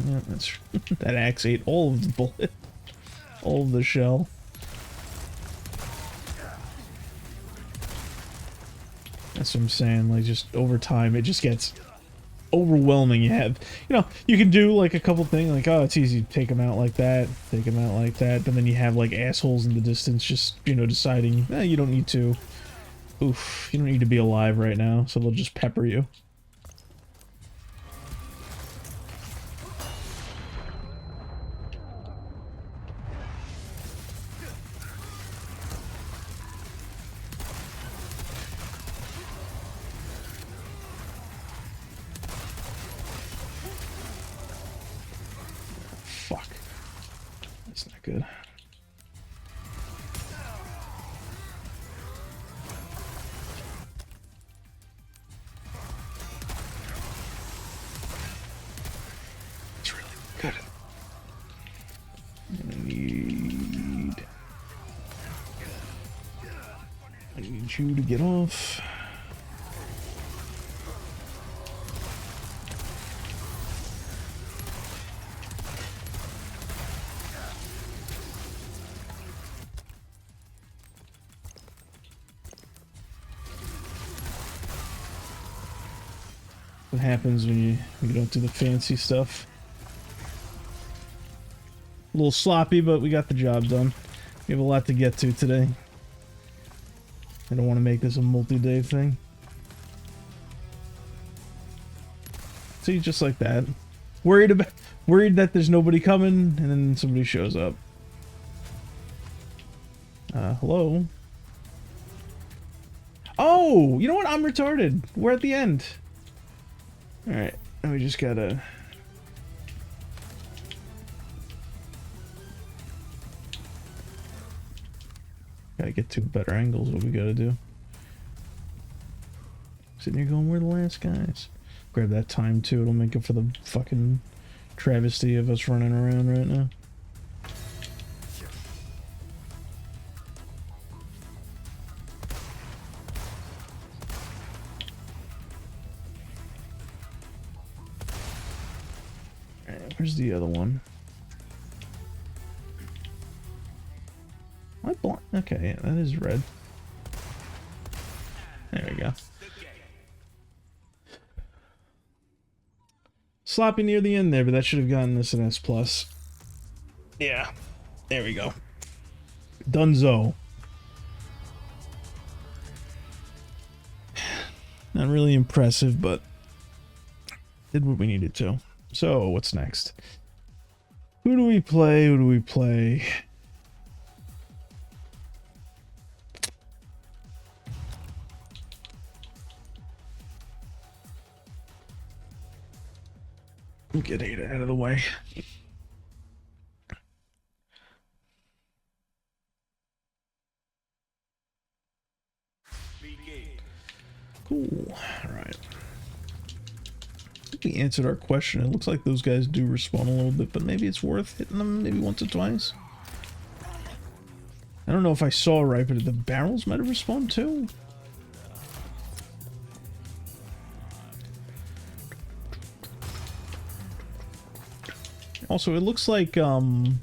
Yeah, that's that axe ate all of the bullet. All of the shell. That's what I'm saying, like, just over time it just gets overwhelming. You have, you know, you can do like a couple things, like, oh, it's easy to take them out like that, take them out like that, but then you have like assholes in the distance just, you know, deciding, you don't need to, oof, you don't need to be alive right now, so they'll just pepper you. Fuck. That's not good. It's really good. I need you to get off. What happens when you don't do the fancy stuff. A little sloppy, but we got the job done. We have a lot to get to today. I don't want to make this a multi-day thing. See, just like that. Worried that there's nobody coming, and then somebody shows up. Hello? Oh, you know what? I'm retarded. We're at the end. Alright, now we just gotta... Gotta get to better angles, what we gotta do. Sitting here going, we're the last guys. Grab that time too, it'll make up for the fucking travesty of us running around right now. Where's the other one? Am I blind? Okay, yeah, that is red. There we go. Sloppy near the end there, but that should have gotten us an S+. Yeah, there we go. Dunzo. Not really impressive, but did what we needed to. So, what's next? Who do we play? Who do we play? Get Ada out of the way. Cool. Alright. We answered our question. It looks like those guys do respawn a little bit, but maybe it's worth hitting them maybe once or twice. I don't know if I saw right, but the barrels might have respawned too. Also, it looks like, never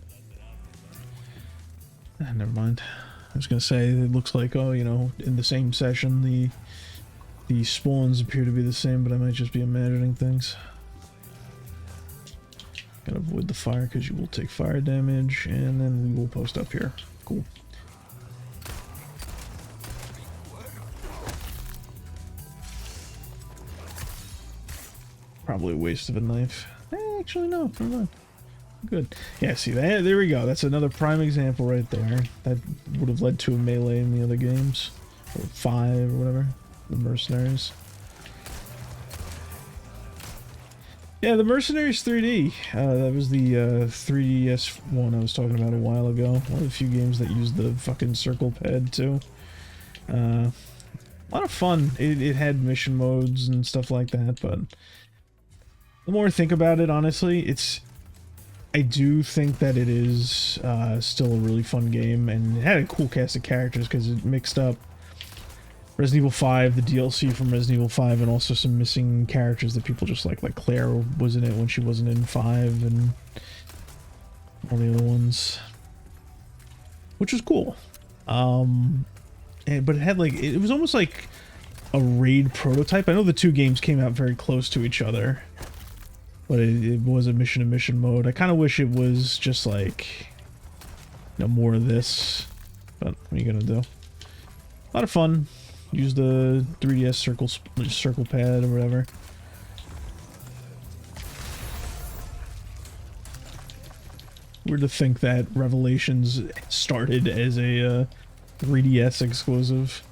mind. I was gonna say, it looks like, oh, you know, in the same session, the spawns appear to be the same, but I might just be imagining things. Gotta avoid the fire because you will take fire damage, and then we will post up here. Cool. Probably a waste of a knife. Actually, no, never mind. Good. Yeah, see that? There we go. That's another prime example right there. That would have led to a melee in the other games. Or 5 or whatever. The Mercenaries. Yeah, the Mercenaries 3D. That was the 3DS one I was talking about a while ago. One of the few games that used the fucking circle pad too. A lot of fun. It had mission modes and stuff like that, but the more I think about it, honestly, I do think that it is still a really fun game, and it had a cool cast of characters because it mixed up Resident Evil 5, the DLC from Resident Evil 5, and also some missing characters that people just like Claire was in it when she wasn't in 5, and all the other ones, which was cool. But it had like, it was almost like a raid prototype. I know the two games came out very close to each other, but it was a mission-to-mission mode. I kind of wish it was just like, you know, more of this, but what are you gonna do? A lot of fun. Use the 3DS circle pad or whatever. Weird to think that Revelations started as a 3DS exclusive.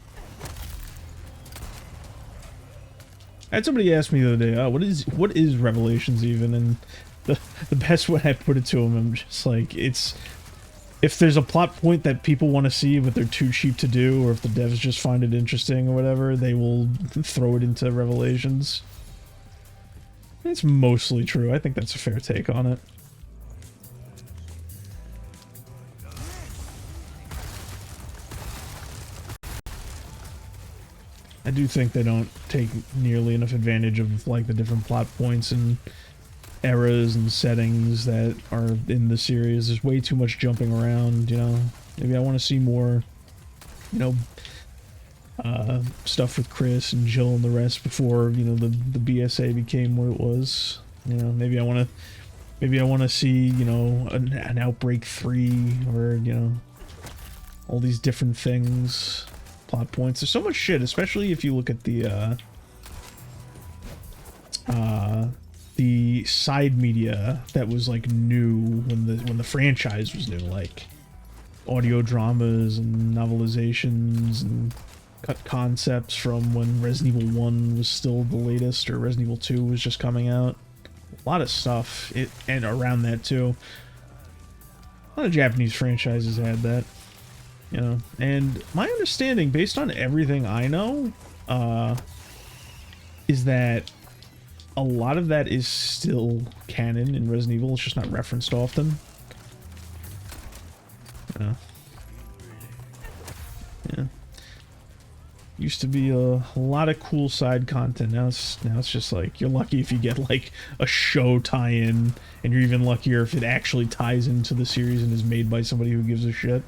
I had somebody ask me the other day, oh, what is Revelations even? And the best way I put it to them, I'm just like, it's, if there's a plot point that people want to see but they're too cheap to do, or if the devs just find it interesting or whatever, they will throw it into Revelations. It's mostly true. I think that's a fair take on it. I do think they don't take nearly enough advantage of like the different plot points and eras and settings that are in the series. There's way too much jumping around, you know. Maybe I want to see more, you know, stuff with Chris and Jill and the rest before, you know, the BSA became what it was. You know, maybe I want to see, you know, an Outbreak 3, or, you know, all these different things, plot points. There's so much shit, especially if you look at the side media that was like new when the franchise was new, like audio dramas and novelizations and cut concepts from when Resident Evil 1 was still the latest, or Resident Evil 2 was just coming out. A lot of stuff, and around that too. A lot of Japanese franchises had that, you know. And my understanding, based on everything I know, is that a lot of that is still canon in Resident Evil. It's just not referenced often. Yeah. Used to be a lot of cool side content. Now it's just like, you're lucky if you get like a show tie-in, and you're even luckier if it actually ties into the series and is made by somebody who gives a shit.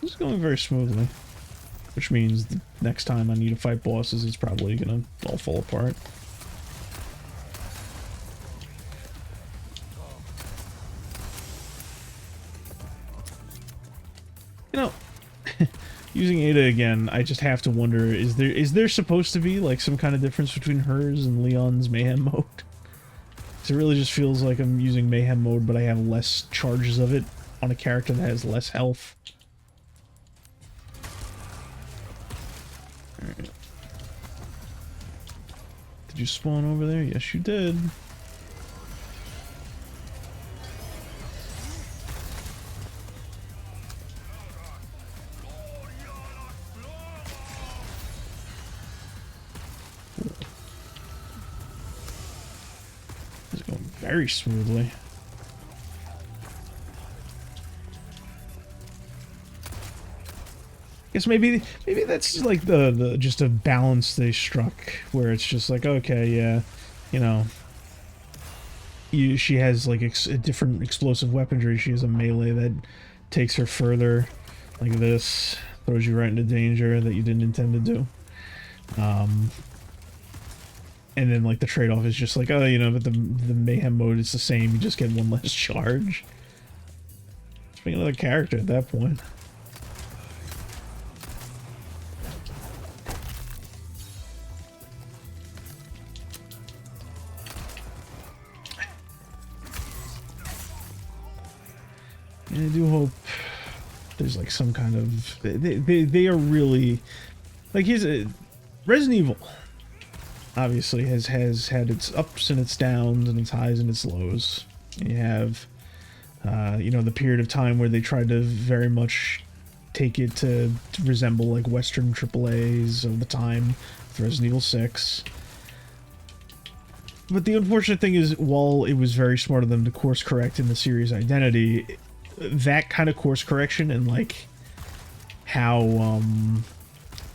It's going very smoothly, which means the next time I need to fight bosses, it's probably gonna all fall apart. You know, using Ada again, I just have to wonder, is there supposed to be like some kind of difference between hers and Leon's Mayhem mode? 'Cause it really just feels like I'm using Mayhem mode, but I have less charges of it on a character that has less health. Alright. Did you spawn over there? Yes, you did. It's going very smoothly. Guess maybe that's like the just a balance they struck where it's just like, okay, yeah, you know, she has like a different explosive weaponry. She has a melee that takes her further, like this, throws you right into danger that you didn't intend to do. And then like the trade-off is just like, oh, you know, but the mayhem mode is the same. You just get one less charge. Just make another character at that point. And I do hope there's like some kind of they are really like he's a Resident Evil obviously has had its ups and its downs and its highs and its lows. And you have you know, the period of time where they tried to very much take it to resemble like Western AAAs of the time with Resident Evil 6. But the unfortunate thing is, while it was very smart of them to course correct in the series identity, that kind of course correction and like how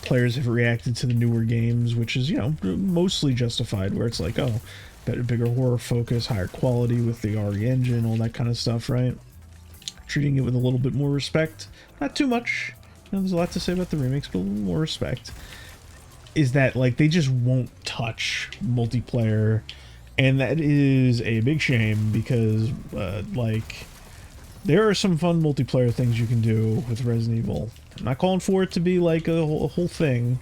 players have reacted to the newer games, which is, you know, mostly justified, where it's like, oh, better, bigger horror focus, higher quality with the RE engine, all that kind of stuff, right? Treating it with a little bit more respect, not too much. You know, there's a lot to say about the remakes, but a little more respect. Is that like they just won't touch multiplayer, and that is a big shame because like there are some fun multiplayer things you can do with Resident Evil. I'm not calling for it to be like a whole thing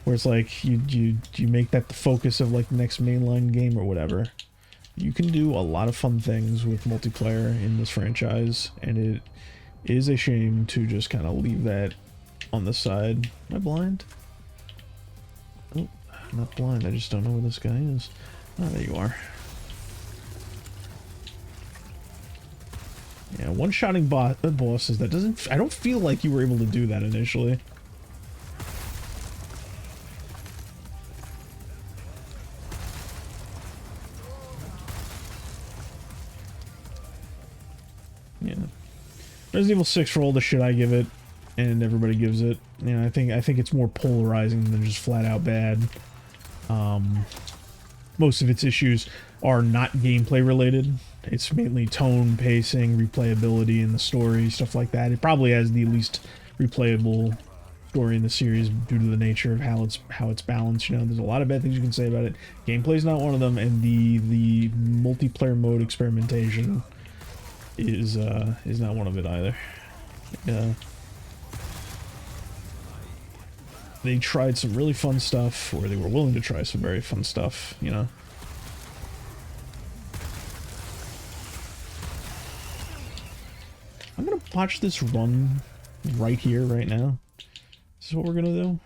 where it's like you make that the focus of like the next mainline game or whatever. You can do a lot of fun things with multiplayer in this franchise, and it is a shame to just kind of leave that on the side. Am I blind? Oh, I'm not blind. I just don't know where this guy is. Oh, there you are. Yeah, one-shotting bosses, that doesn't... I don't feel like you were able to do that initially. Yeah. Resident Evil 6, for all the shit I give it, and everybody gives it, you know, I think it's more polarizing than just flat-out bad. Most of its issues are not gameplay related. It's mainly tone, pacing, replayability in the story, stuff like that. It probably has the least replayable story in the series due to the nature of how it's balanced. You know, there's a lot of bad things you can say about it. Gameplay's not one of them, and the multiplayer mode experimentation is not one of it either. They tried some really fun stuff, or they were willing to try some very fun stuff, you know. I'm gonna watch this run right here, right now. This is what we're gonna do.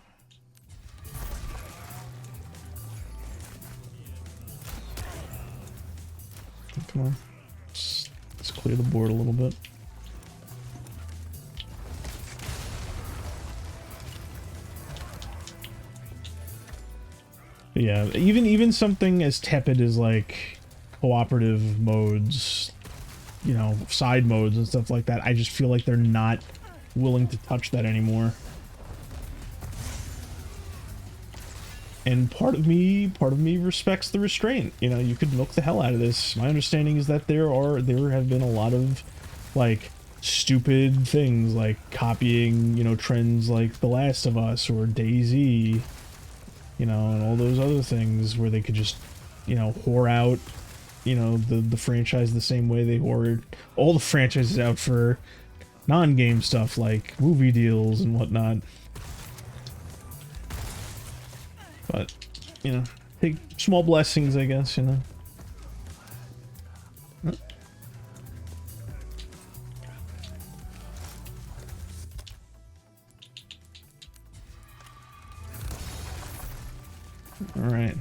Come on. Let's clear the board a little bit. But yeah, even something as tepid as like cooperative modes, you know, side modes and stuff like that, I just feel like they're not willing to touch that anymore. And part of me respects the restraint. You know, you could milk the hell out of this. My understanding is that there have been a lot of like stupid things like copying, you know, trends like The Last of Us or DayZ, you know, and all those other things where they could just, you know, whore out, you know, the franchise the same way they whored all the franchises out for non-game stuff like movie deals and whatnot. But, you know, take small blessings, I guess, you know. Alright.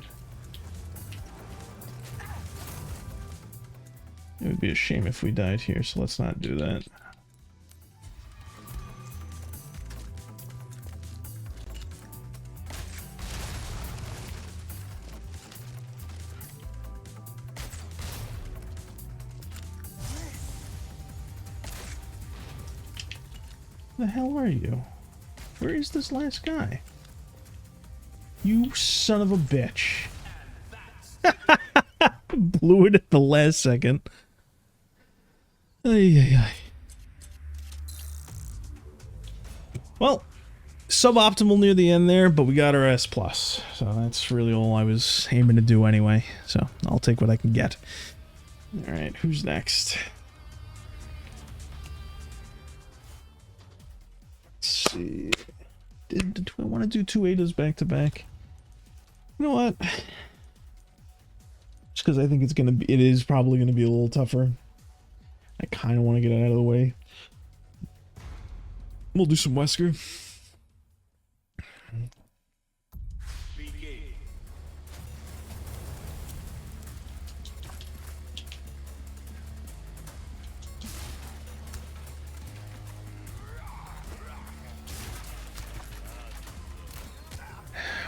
It would be a shame if we died here, so let's not do that. The hell are you? Where is this last guy? You son of a bitch. Blew it at the last second. Ay, ay, ay. Well, suboptimal near the end there, but we got our S+. So that's really all I was aiming to do anyway. So I'll take what I can get. Alright, who's next? Let's see. Do I want to do 2 Adas back to back? You know what? Just because I think it is probably gonna be a little tougher. I kind of want to get it out of the way. We'll do some Wesker. Begin.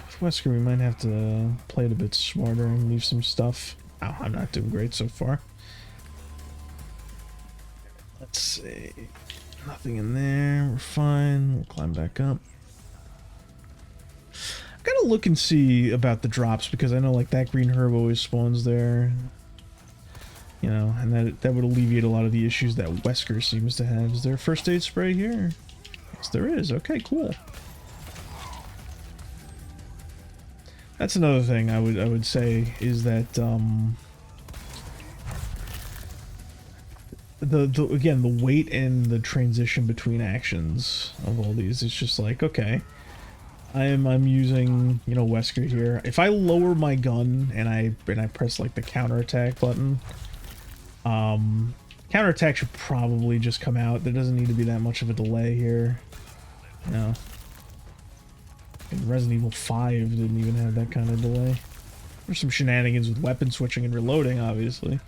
With Wesker, we might have to play it a bit smarter and leave some stuff. Oh, I'm not doing great so far. Let's see. Nothing in there. We're fine. We'll climb back up. I gotta look and see about the drops because I know like that green herb always spawns there. You know, and that would alleviate a lot of the issues that Wesker seems to have. Is there a first aid spray here? Yes, there is. Okay, cool. That's another thing I would say is that again the weight and the transition between actions of all these, it's just like, okay, I'm using, you know, Wesker here. If I lower my gun and I press like the counterattack button, counterattack should probably just come out. There doesn't need to be that much of a delay here. You know. And Resident Evil 5 didn't even have that kind of delay. There's some shenanigans with weapon switching and reloading, obviously.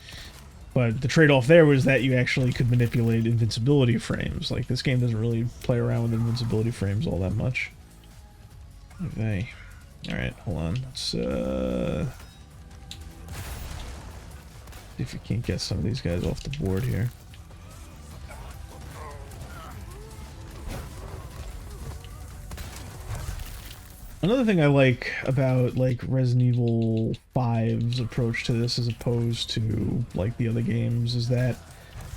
But the trade-off there was that you actually could manipulate invincibility frames. Like, this game doesn't really play around with invincibility frames all that much. Okay. Alright, hold on. Let's, see if we can't get some of these guys off the board here. Another thing I like about, like, Resident Evil 5's approach to this as opposed to, like, the other games is that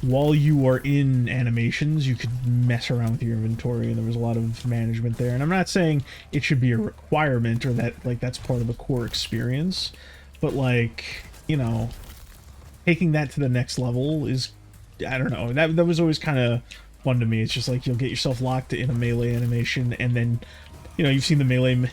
while you are in animations, you could mess around with your inventory, and there was a lot of management there. And I'm not saying it should be a requirement or that, like, that's part of the core experience, but, like, you know, taking that to the next level is, I don't know, that was always kind of fun to me. It's just like you'll get yourself locked in a melee animation, and then, you know, you've seen the melee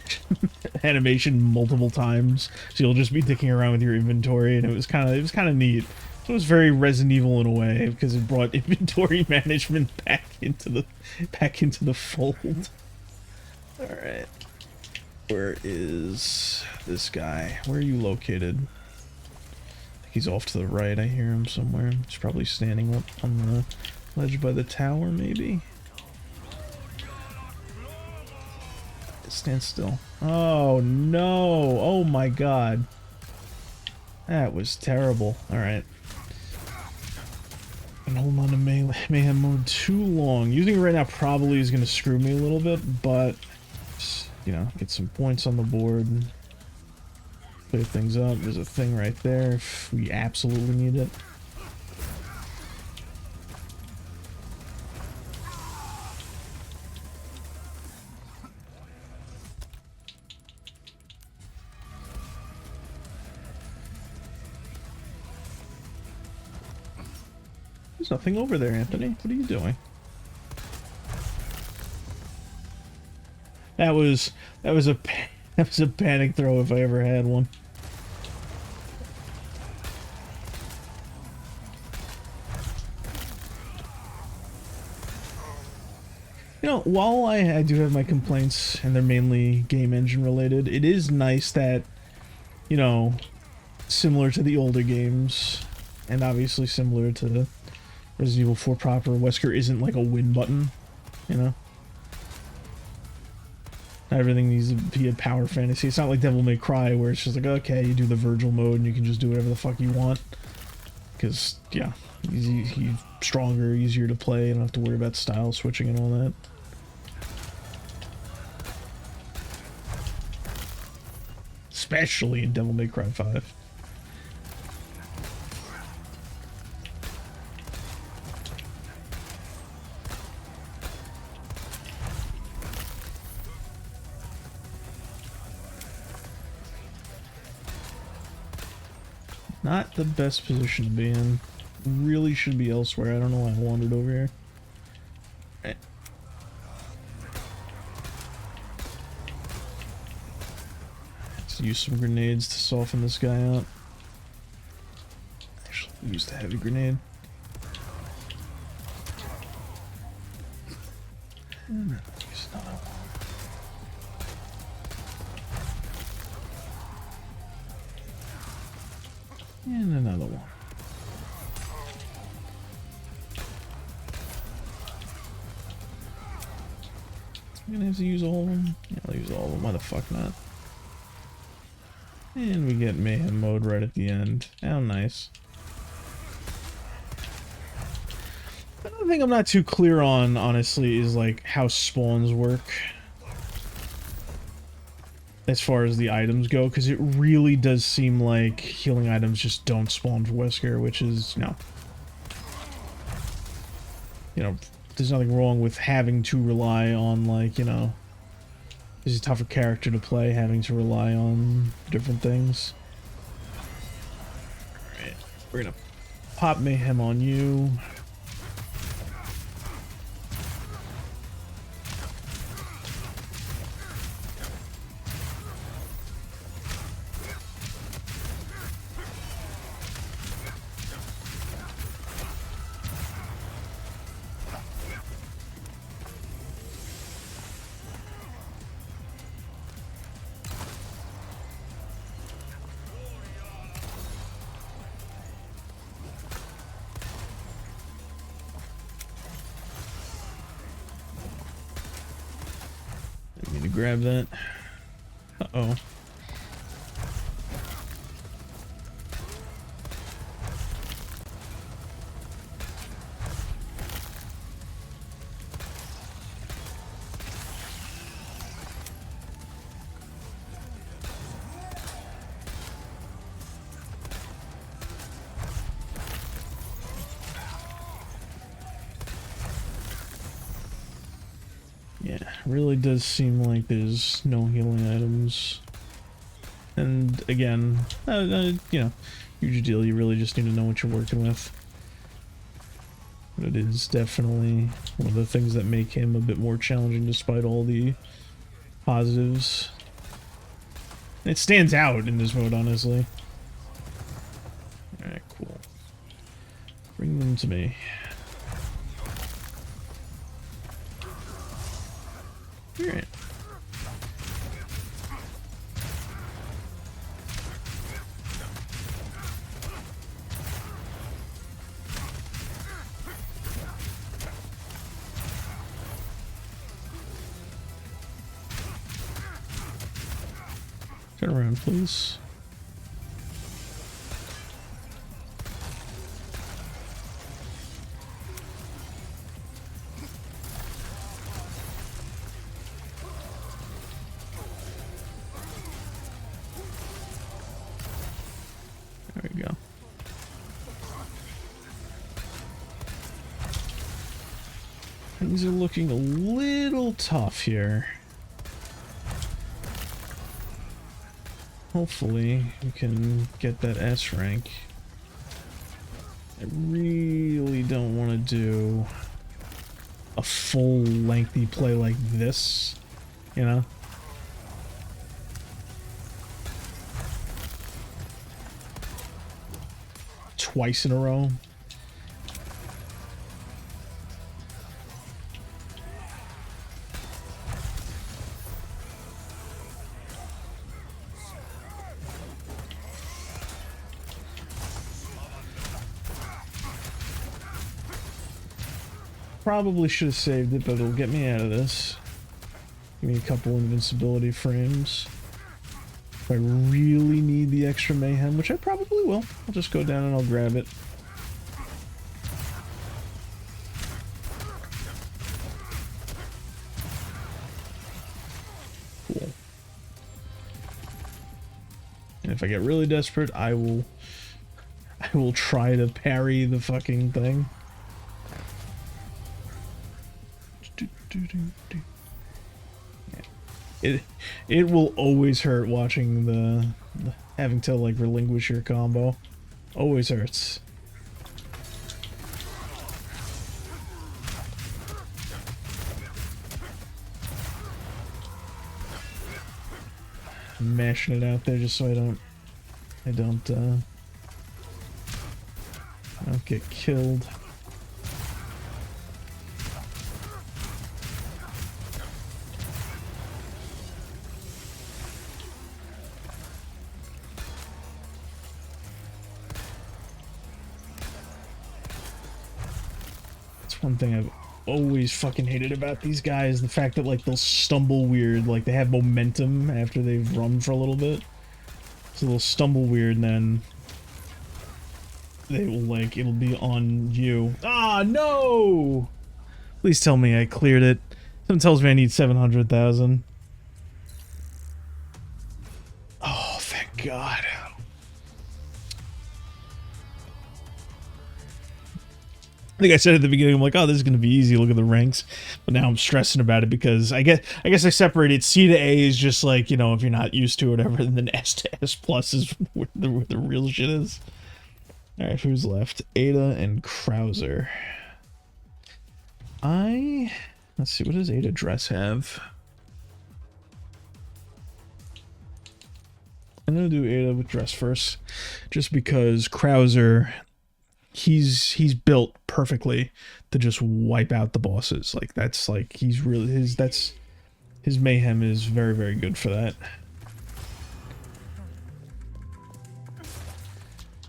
animation multiple times, so you'll just be dicking around with your inventory, and it was kind of neat. So it was very Resident Evil in a way because it brought inventory management back into the fold. All right, where is this guy? Where are you located? He's off to the right. I hear him somewhere. He's probably standing up on the ledge by the tower, maybe. Stand still. Oh no! Oh my god. That was terrible. Alright. And hold on to mayhem mode too long. Using it right now probably is going to screw me a little bit, but, you know, get some points on the board. Clear things up. There's a thing right there if we absolutely need it. There's nothing over there, Anthony. What are you doing? That was a panic throw if I ever had one. You know, while I do have my complaints, and they're mainly game engine related, it is nice that, you know, similar to the older games, and obviously similar to Resident Evil 4 proper, Wesker isn't like a win button, you know? Not everything needs to be a power fantasy. It's not like Devil May Cry where it's just like, okay, you do the Virgil mode and you can just do whatever the fuck you want. Because, yeah, he's stronger, easier to play, you don't have to worry about style switching and all that. especially in Devil May Cry 5. Not the best position to be in. Really should be elsewhere. I don't know why I wandered over here. Right. Let's use some grenades to soften this guy out. Actually, use the heavy grenade. And use another one. And another one. I'm gonna have to use all of them. Yeah, I'll use all of them. Why the fuck not? And we get mayhem mode right at the end. How nice. Another thing I'm not too clear on, honestly, is like how spawns work. As far as the items go, because it really does seem like healing items just don't spawn for Wesker, which is, you know, there's nothing wrong with having to rely on, like, you know, this is a tougher character to play, having to rely on different things. Alright, we're gonna pop mayhem on you. Grab that. Uh-oh. Yeah, really does seem like there's no healing items. And again, you know, huge deal. You really just need to know what you're working with. But it is definitely one of the things that make him a bit more challenging despite all the positives. It stands out in this mode, honestly. Alright, cool. Bring them to me. Alright. Turn around, please. There we go. Things are looking a little tough here. Hopefully we can get that S rank. I really don't want to do a full lengthy play like this, you know? Twice in a row. Probably should have saved it, but it'll get me out of this. Give me a couple invincibility frames. If I really need the extra mayhem, which I probably will, I'll just go down and I'll grab it. Cool. if I get really desperate, I will try to parry the fucking thing. It will always hurt watching the having to like relinquish your combo. Always hurts. I'm mashing it out there just so I don't get killed. That's one thing I've always fucking hated about these guys, the fact that like they'll stumble weird, like they have momentum after they've run for a little bit. So they'll stumble weird and then they will like, it'll be on you. Ah, no! Please tell me I cleared it. Someone tells me I need 700,000. Oh, thank God. I think I said at the beginning, I'm like, oh, this is going to be easy. Look at the ranks. But now I'm stressing about it because I guess I separated C to A is just like, you know, if you're not used to it, whatever. And then S to S plus is where the real shit is. All right, who's left? Ada and Krauser. Let's see, what does Ada dress have? I'm going to do Ada with dress first. Just because Krauser... he's built perfectly to just wipe out the bosses. Like that's like he's really his mayhem is very, very good for that.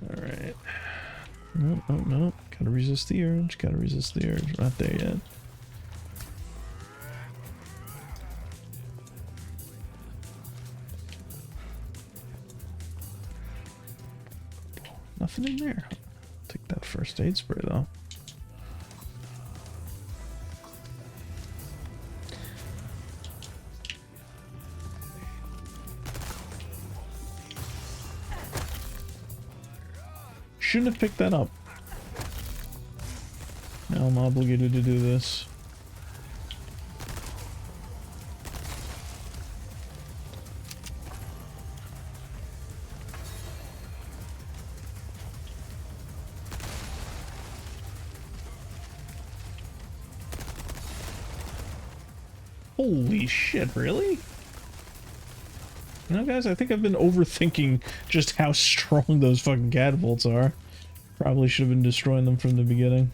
All right. No. Gotta resist the urge. Gotta resist the urge. Not there yet. Nothing in there. Take that first aid spray though. Shouldn't have picked that up. Now I'm obligated to do this. Holy shit, really? You know, guys, I think I've been overthinking just how strong those fucking catapults are. Probably should have been destroying them from the beginning.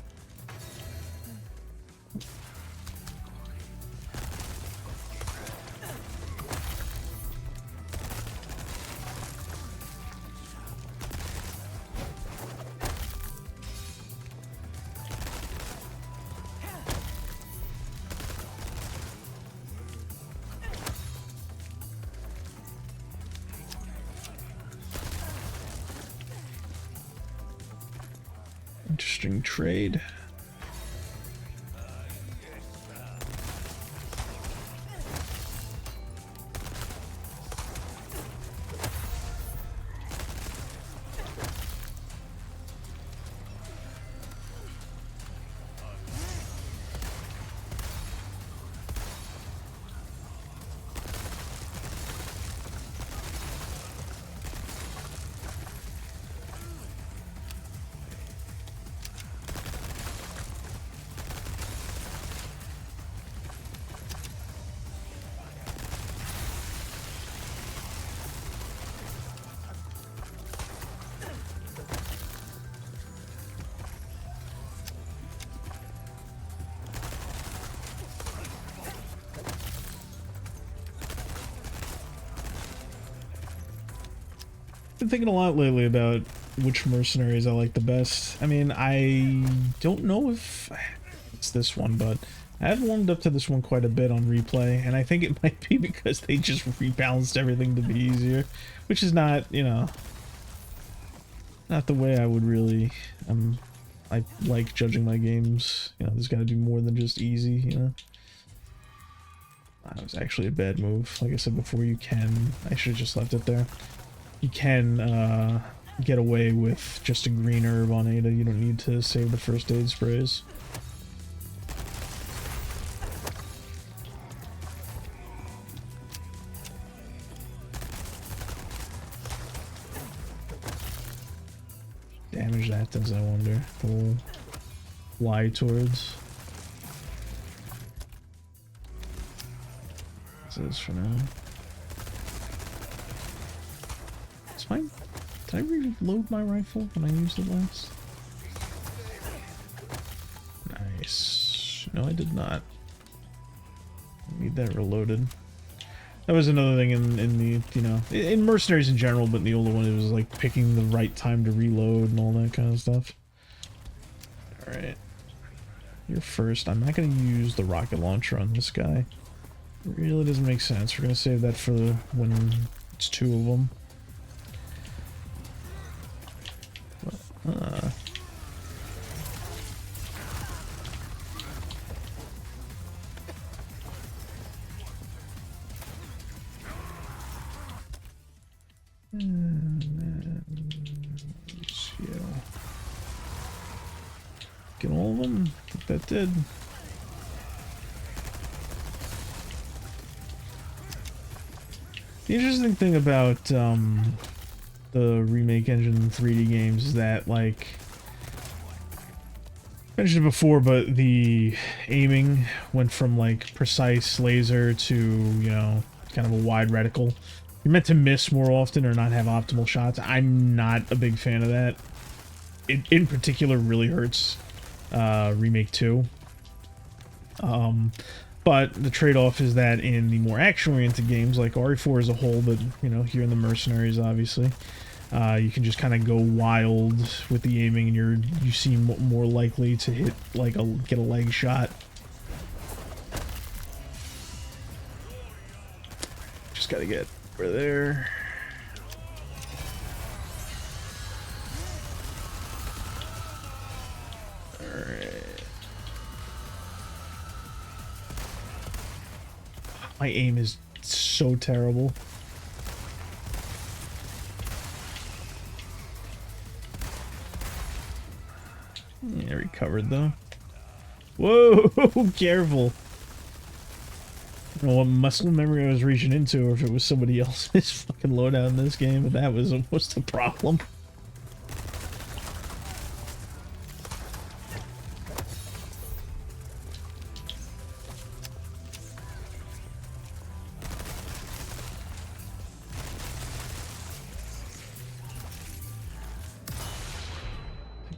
Interesting trade. Been thinking a lot lately about which mercenaries I like the best. I mean, I don't know if it's this one, but I have warmed up to this one quite a bit on replay, and I think it might be because they just rebalanced everything to be easier, which is not, you know, not the way I would really, I like judging my games. You know, there's got to be more than just easy, you know. That was actually a bad move. Like I said before, I should have just left it there. you can get away with just a green herb on Ada. You don't need to save the first aid sprays. Damage that does, I wonder. We'll fly towards. This is for now. It's fine. Did I reload my rifle when I used it last? Nice. No, I did not. I need that reloaded. That was another thing in the, you know, in Mercenaries in general, but in the older one, it was like picking the right time to reload and all that kind of stuff. Alright. You're first. I'm not going to use the rocket launcher on this guy. It really doesn't make sense. We're going to save that for when it's two of them. And then, yeah. Get all of them? I think that did. The interesting thing about the Remake Engine 3D games is that, like, I mentioned it before, but the aiming went from, like, precise laser to, you know, kind of a wide reticle. You're meant to miss more often or not have optimal shots. I'm not a big fan of that. It, in particular, really hurts Remake 2. But the trade-off is that in the more action-oriented games, like RE4 as a whole, but, you know, here in the Mercenaries, obviously, you can just kind of go wild with the aiming, and you seem more likely to hit, like, get a leg shot. Just gotta get over there. Alright. My aim is so terrible. Yeah, recovered though. Whoa, careful. I don't know what muscle memory I was reaching into, or if it was somebody else's fucking loadout in this game, but that was almost the problem.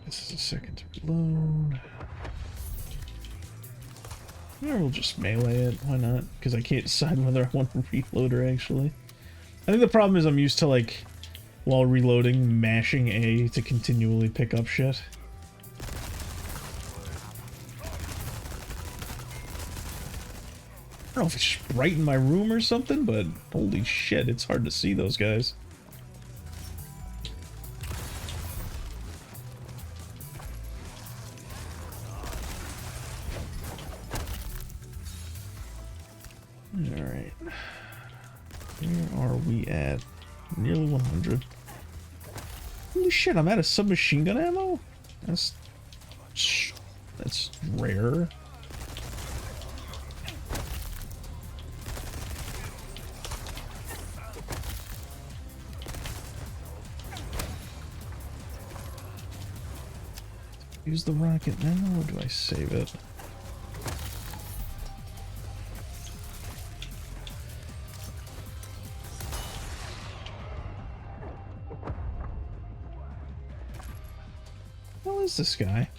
This is a second to reload. Or we'll just melee it, why not? Because I can't decide whether I want to reload or actually. I think the problem is I'm used to, like, while reloading, mashing A to continually pick up shit. I don't know if it's just bright in my room or something, but holy shit, it's hard to see those guys. Alright. Where are we at? Nearly 100. Holy shit, I'm out of submachine gun ammo? That's rare. Use the rocket now, or do I save it? Who is this guy?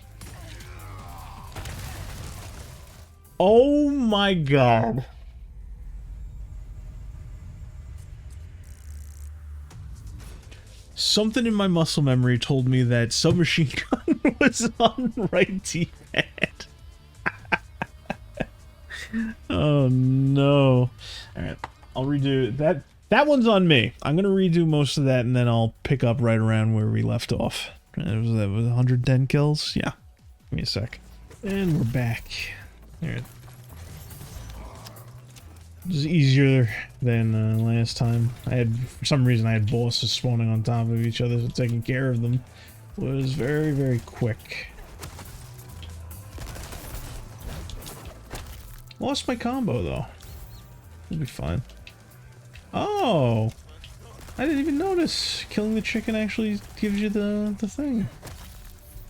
Oh my god. Something in my muscle memory told me that submachine gun was on right D-pad. Oh no. Alright, I'll redo that. That one's on me. I'm gonna redo most of that and then I'll pick up right around where we left off. That was 110 kills? Yeah. Give me a sec. And we're back. Alright. It was easier than last time. For some reason, I had bosses spawning on top of each other, so taking care of them was very, very quick. Lost my combo, though. It'll be fine. Oh! I didn't even notice. Killing the chicken actually gives you the thing.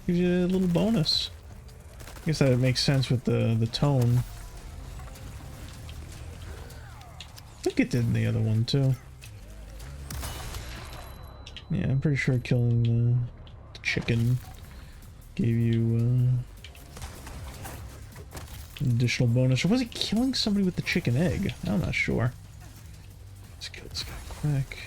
Gives you a little bonus. I guess that makes sense with the tone. I think it did in the other one too. Yeah, I'm pretty sure killing the chicken gave you additional bonus. Or was it killing somebody with the chicken egg? I'm not sure. Let's kill this guy quick.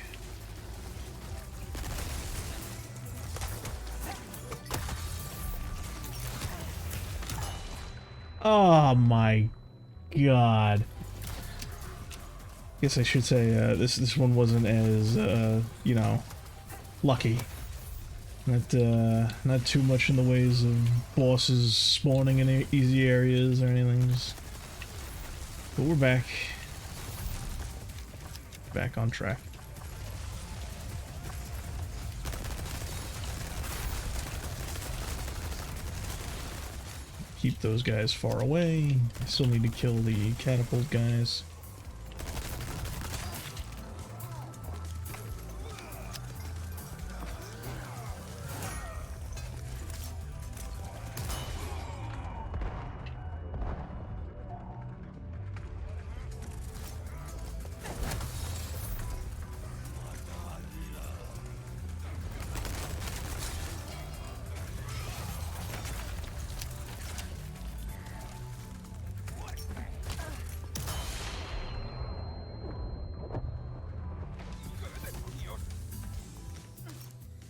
Oh my god. Guess I should say this one wasn't as you know, lucky. Not too much in the ways of bosses spawning in easy areas or anything. But we're back. Back on track. Keep those guys far away. I still need to kill the catapult guys.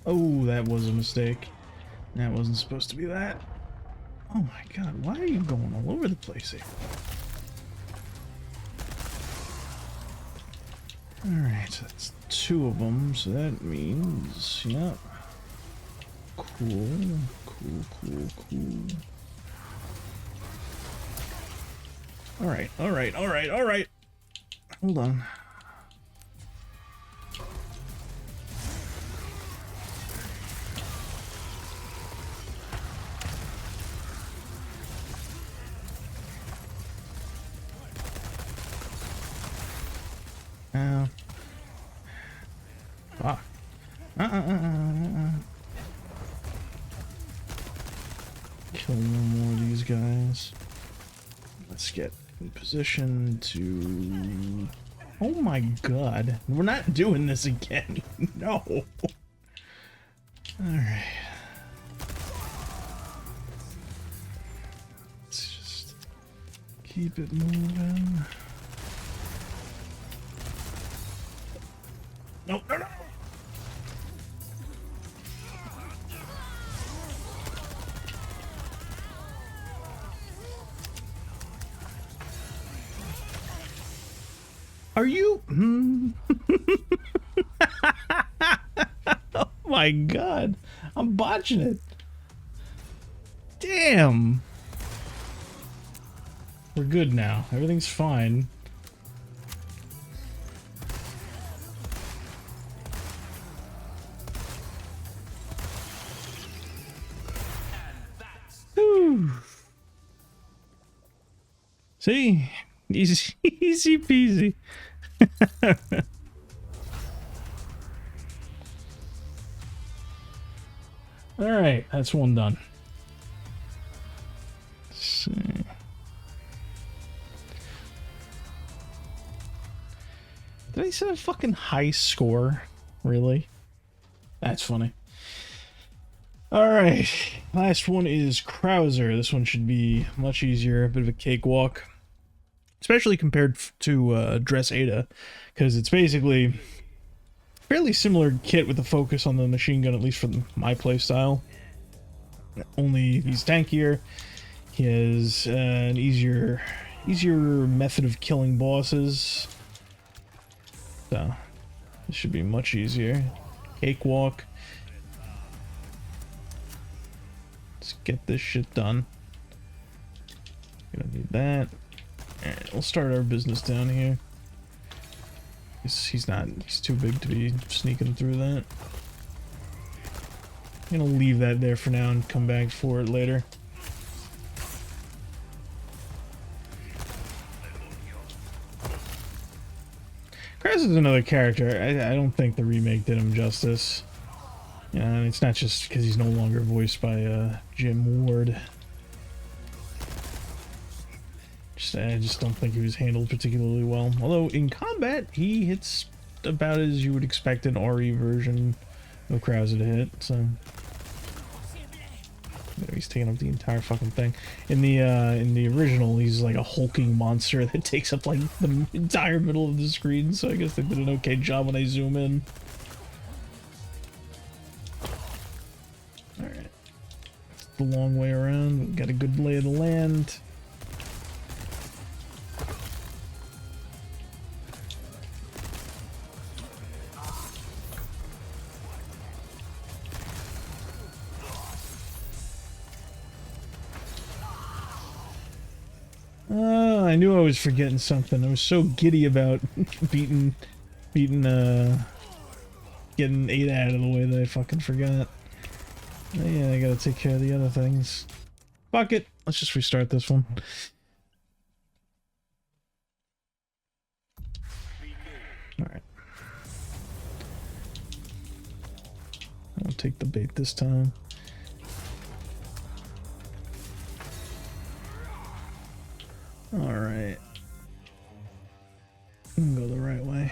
Oh, that was a mistake. That wasn't supposed to be that. Oh my god, why are you going all over the place here? Alright, so that's 2 of them, so that means, yep. Cool, cool. Alright. Hold on. Fuck. Kill one more of these guys. Let's get in position to... Oh my god. We're not doing this again. No. Alright. Let's just keep it moving. No. Are you? Oh my god. I'm botching it. Damn. We're good now. Everything's fine. Whew. See? Easy, easy peasy. Alright, that's one done. Let's see. Did I set a fucking high score? Really? That's funny. Alright, last one is Krauser. This one should be much easier, a bit of a cakewalk. Especially compared to Dress Ada, because it's basically fairly similar kit with the focus on the machine gun, at least for my playstyle. Only he's tankier. He has an easier method of killing bosses. So this should be much easier. Cakewalk. Let's get this shit done. Gonna need that. Alright, we'll start our business down here. He's too big to be sneaking through that. I'm gonna leave that there for now and come back for it later. Krauser is another character. I don't think the remake did him justice. Yeah, and it's not just because he's no longer voiced by Jim Ward. I just don't think he was handled particularly well. Although in combat, he hits about as you would expect an RE version of Krauser to hit. So he's taking up the entire fucking thing. In the original, he's like a hulking monster that takes up like the entire middle of the screen. So I guess they did an okay job when I zoom in. All right, the long way around. We've got a good lay of the land. I knew I was forgetting something. I was so giddy about getting Ada out of the way that I fucking forgot. Oh, yeah, I gotta take care of the other things. Fuck it. Let's just restart this one. Alright. I'll take the bait this time. Alright. Go the right way.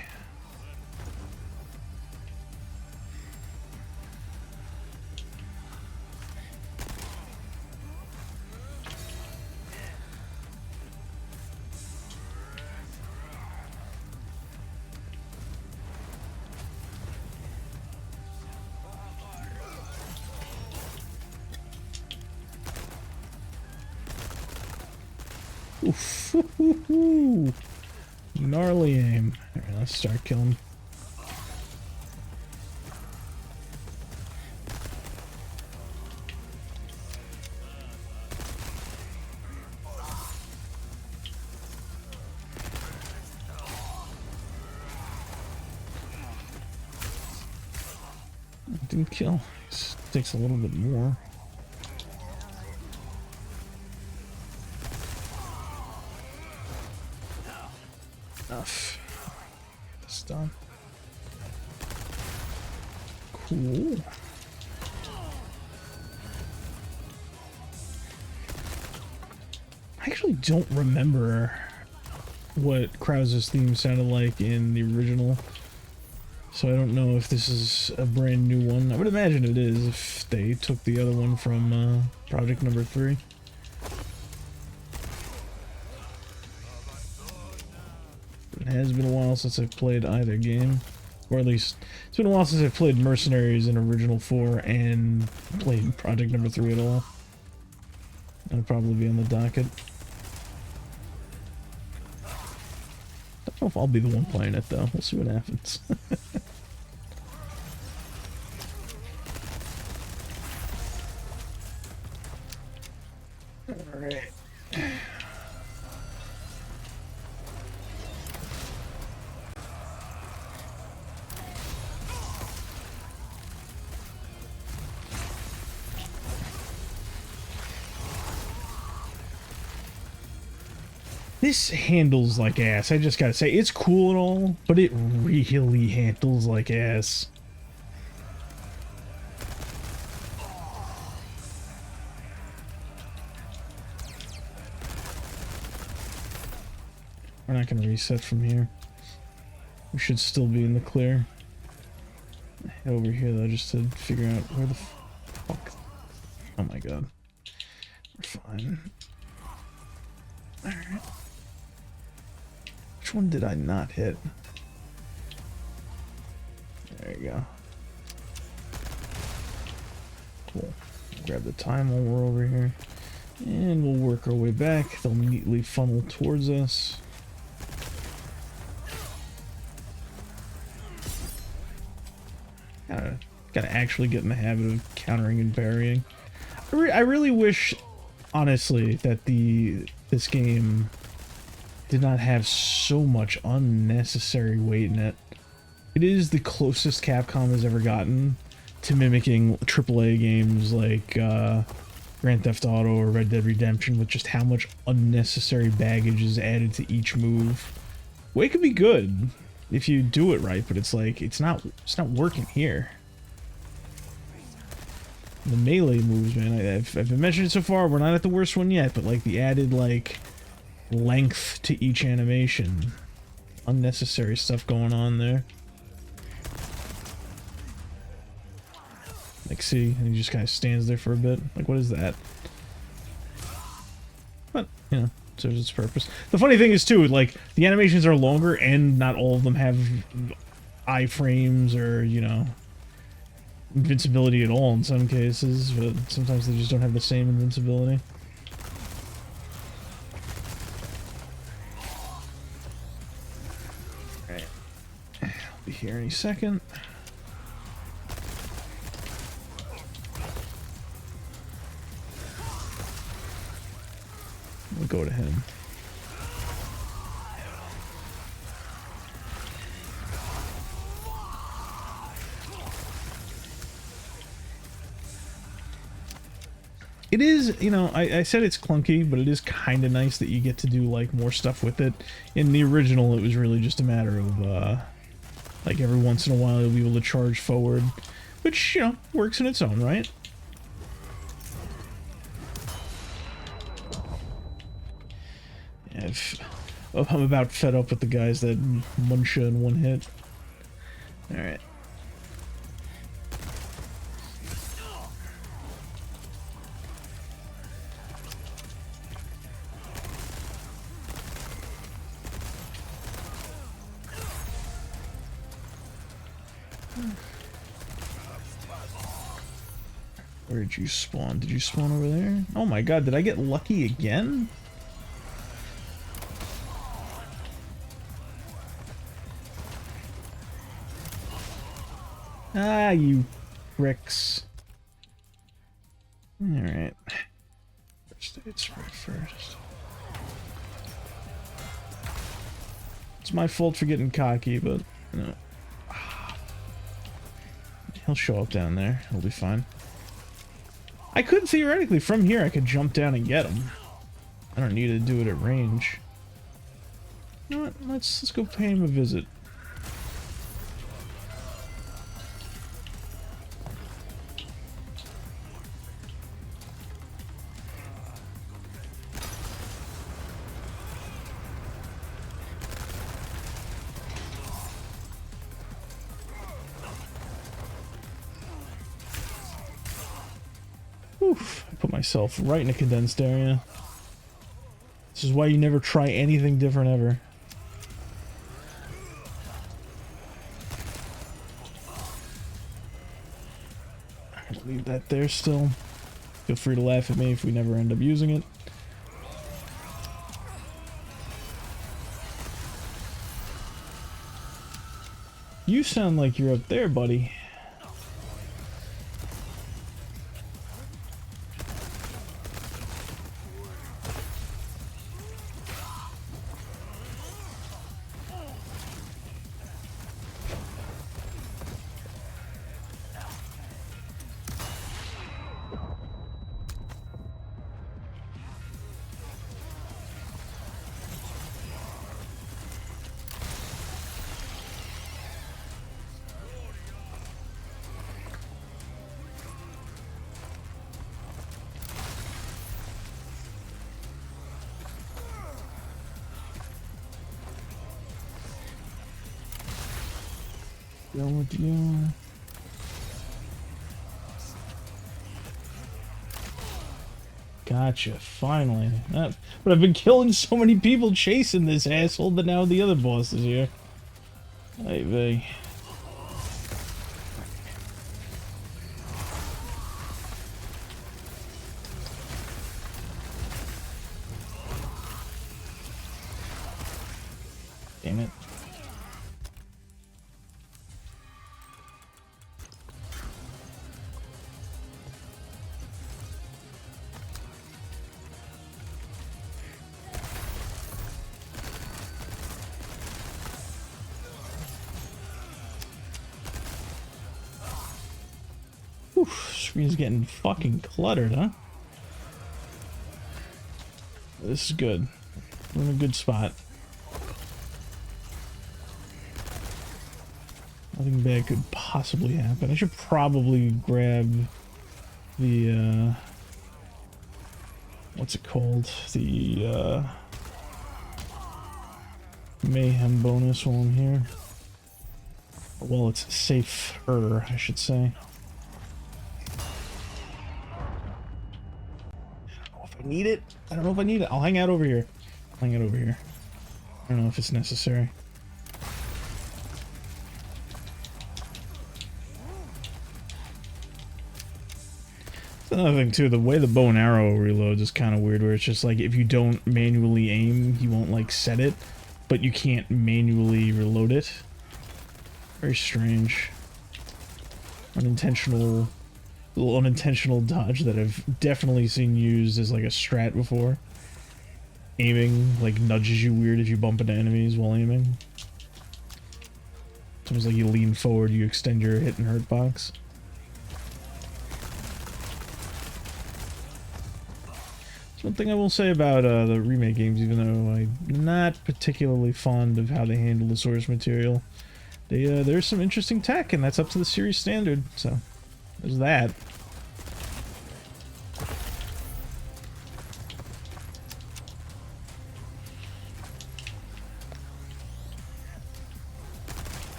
Oof. Gnarly aim. Alright, let's start killing. Didn't kill. This takes a little bit more. Enough. This done. Cool. I actually don't remember what Krauser's theme sounded like in the original, so I don't know if this is a brand new one. I would imagine it is if they took the other one from project number 3. It has been a while since I've played either game, or at least it's been a while since I've played Mercenaries in Original 4 and played project number 3 at all. That'll probably be on the docket. Don't know if I'll be the one playing it though. We'll see what happens. Alright. This handles like ass. I just gotta say, it's cool and all, but it really handles like ass. We're not gonna reset from here. We should still be in the clear. Head over here though, just to figure out where the fuck. Oh my god. We're fine. Alright. Which one did I not hit? There you go. Cool. Grab the time while we're over here. And we'll work our way back. They'll neatly funnel towards us. Gotta actually get in the habit of countering and parrying. I really wish, honestly, that this game did not have so much unnecessary weight in it. It is the closest Capcom has ever gotten to mimicking AAA games like Grand Theft Auto or Red Dead Redemption, with just how much unnecessary baggage is added to each move. Way could be good if you do it right, but it's like it's not working here. The melee moves, man, I've been mentioning it so far, we're not at the worst one yet, but like the added like length to each animation. Unnecessary stuff going on there. Like, see, and he just kind of stands there for a bit. Like, what is that? But, you know, serves its purpose. The funny thing is, too, like, the animations are longer and not all of them have iframes or, you know, invincibility at all in some cases, but sometimes they just don't have the same invincibility. Alright. I'll be here any second. We'll go to him. It is, you know, I said it's clunky, but it is kind of nice that you get to do, like, more stuff with it. In the original, it was really just a matter of, like, every once in a while you'll be able to charge forward, which, you know, works in its own right. Yeah, I'm about fed up with the guys that munch you in one hit. Alright. Where did you spawn? Did you spawn over there? Oh my god, did I get lucky again? Ah, you pricks. Alright. First aid spray first. It's my fault for getting cocky, but, you know. He'll show up down there. He'll be fine. I could theoretically, from here, I could jump down and get him. I don't need to do it at range. You know what? Let's go pay him a visit. Oof, I put myself right in a condensed area. This is why you never try anything different ever. I'll leave that there still. Feel free to laugh at me if we never end up using it. You sound like you're up there, buddy. Dealing with you. Gotcha, finally. But I've been killing so many people chasing this asshole, but now the other boss is here. Hey, vey. Damn it. Whew, screen's getting fucking cluttered, huh? This is good. We're in a good spot. Nothing bad could possibly happen. I should probably grab the, what's it called? The, mayhem bonus while I'm here. Well, it's safer, I should say. I need it. I don't know if I need it. I'll hang out over here. I don't know if it's necessary. That's another thing too. The way the bow and arrow reloads is kind of weird. Where it's just like if you don't manually aim, he won't like set it, but you can't manually reload it. Very strange. Little unintentional dodge that I've definitely seen used as like a strat before. Aiming like nudges you weird if you bump into enemies while aiming. It's almost like you lean forward, you extend your hit and hurt box. That's one thing I will say about the remake games, even though I'm not particularly fond of how they handle the source material. There's some interesting tech, and that's up to the series standard, so there's that.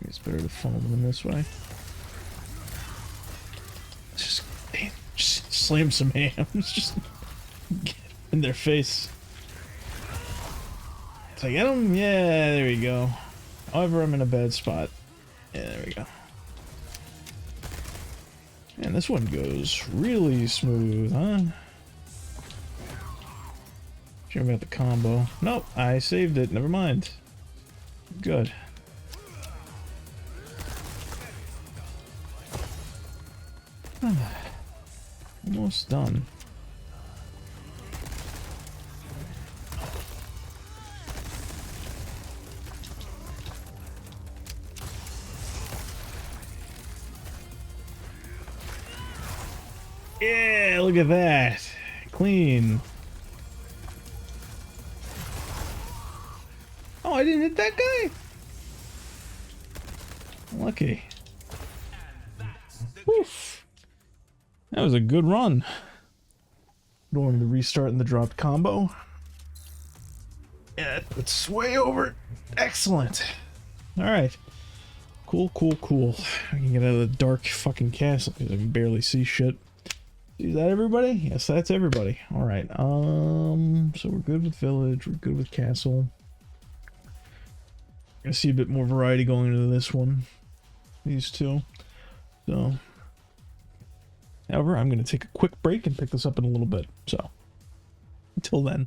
It's better to funnel them this way. Just slam some hams, just get in their face. Did I get him? Yeah, there we go. However, I'm in a bad spot. Yeah, there we go. And this one goes really smooth, huh? Sure about the combo. Nope, I saved it. Never mind. Good. Almost done. Yeah, look at that. Clean. Oh, I didn't hit that guy? Lucky. Oof. That was a good run. Going to the restart and the dropped combo. Yeah, it's way over. Excellent. Alright. Cool. I can get out of the dark fucking castle because I can barely see shit. Is that everybody? Yes, that's everybody. Alright, so we're good with village, we're good with castle. Gonna see a bit more variety going into this one. These two. So, however, I'm gonna take a quick break and pick this up in a little bit. So, until then.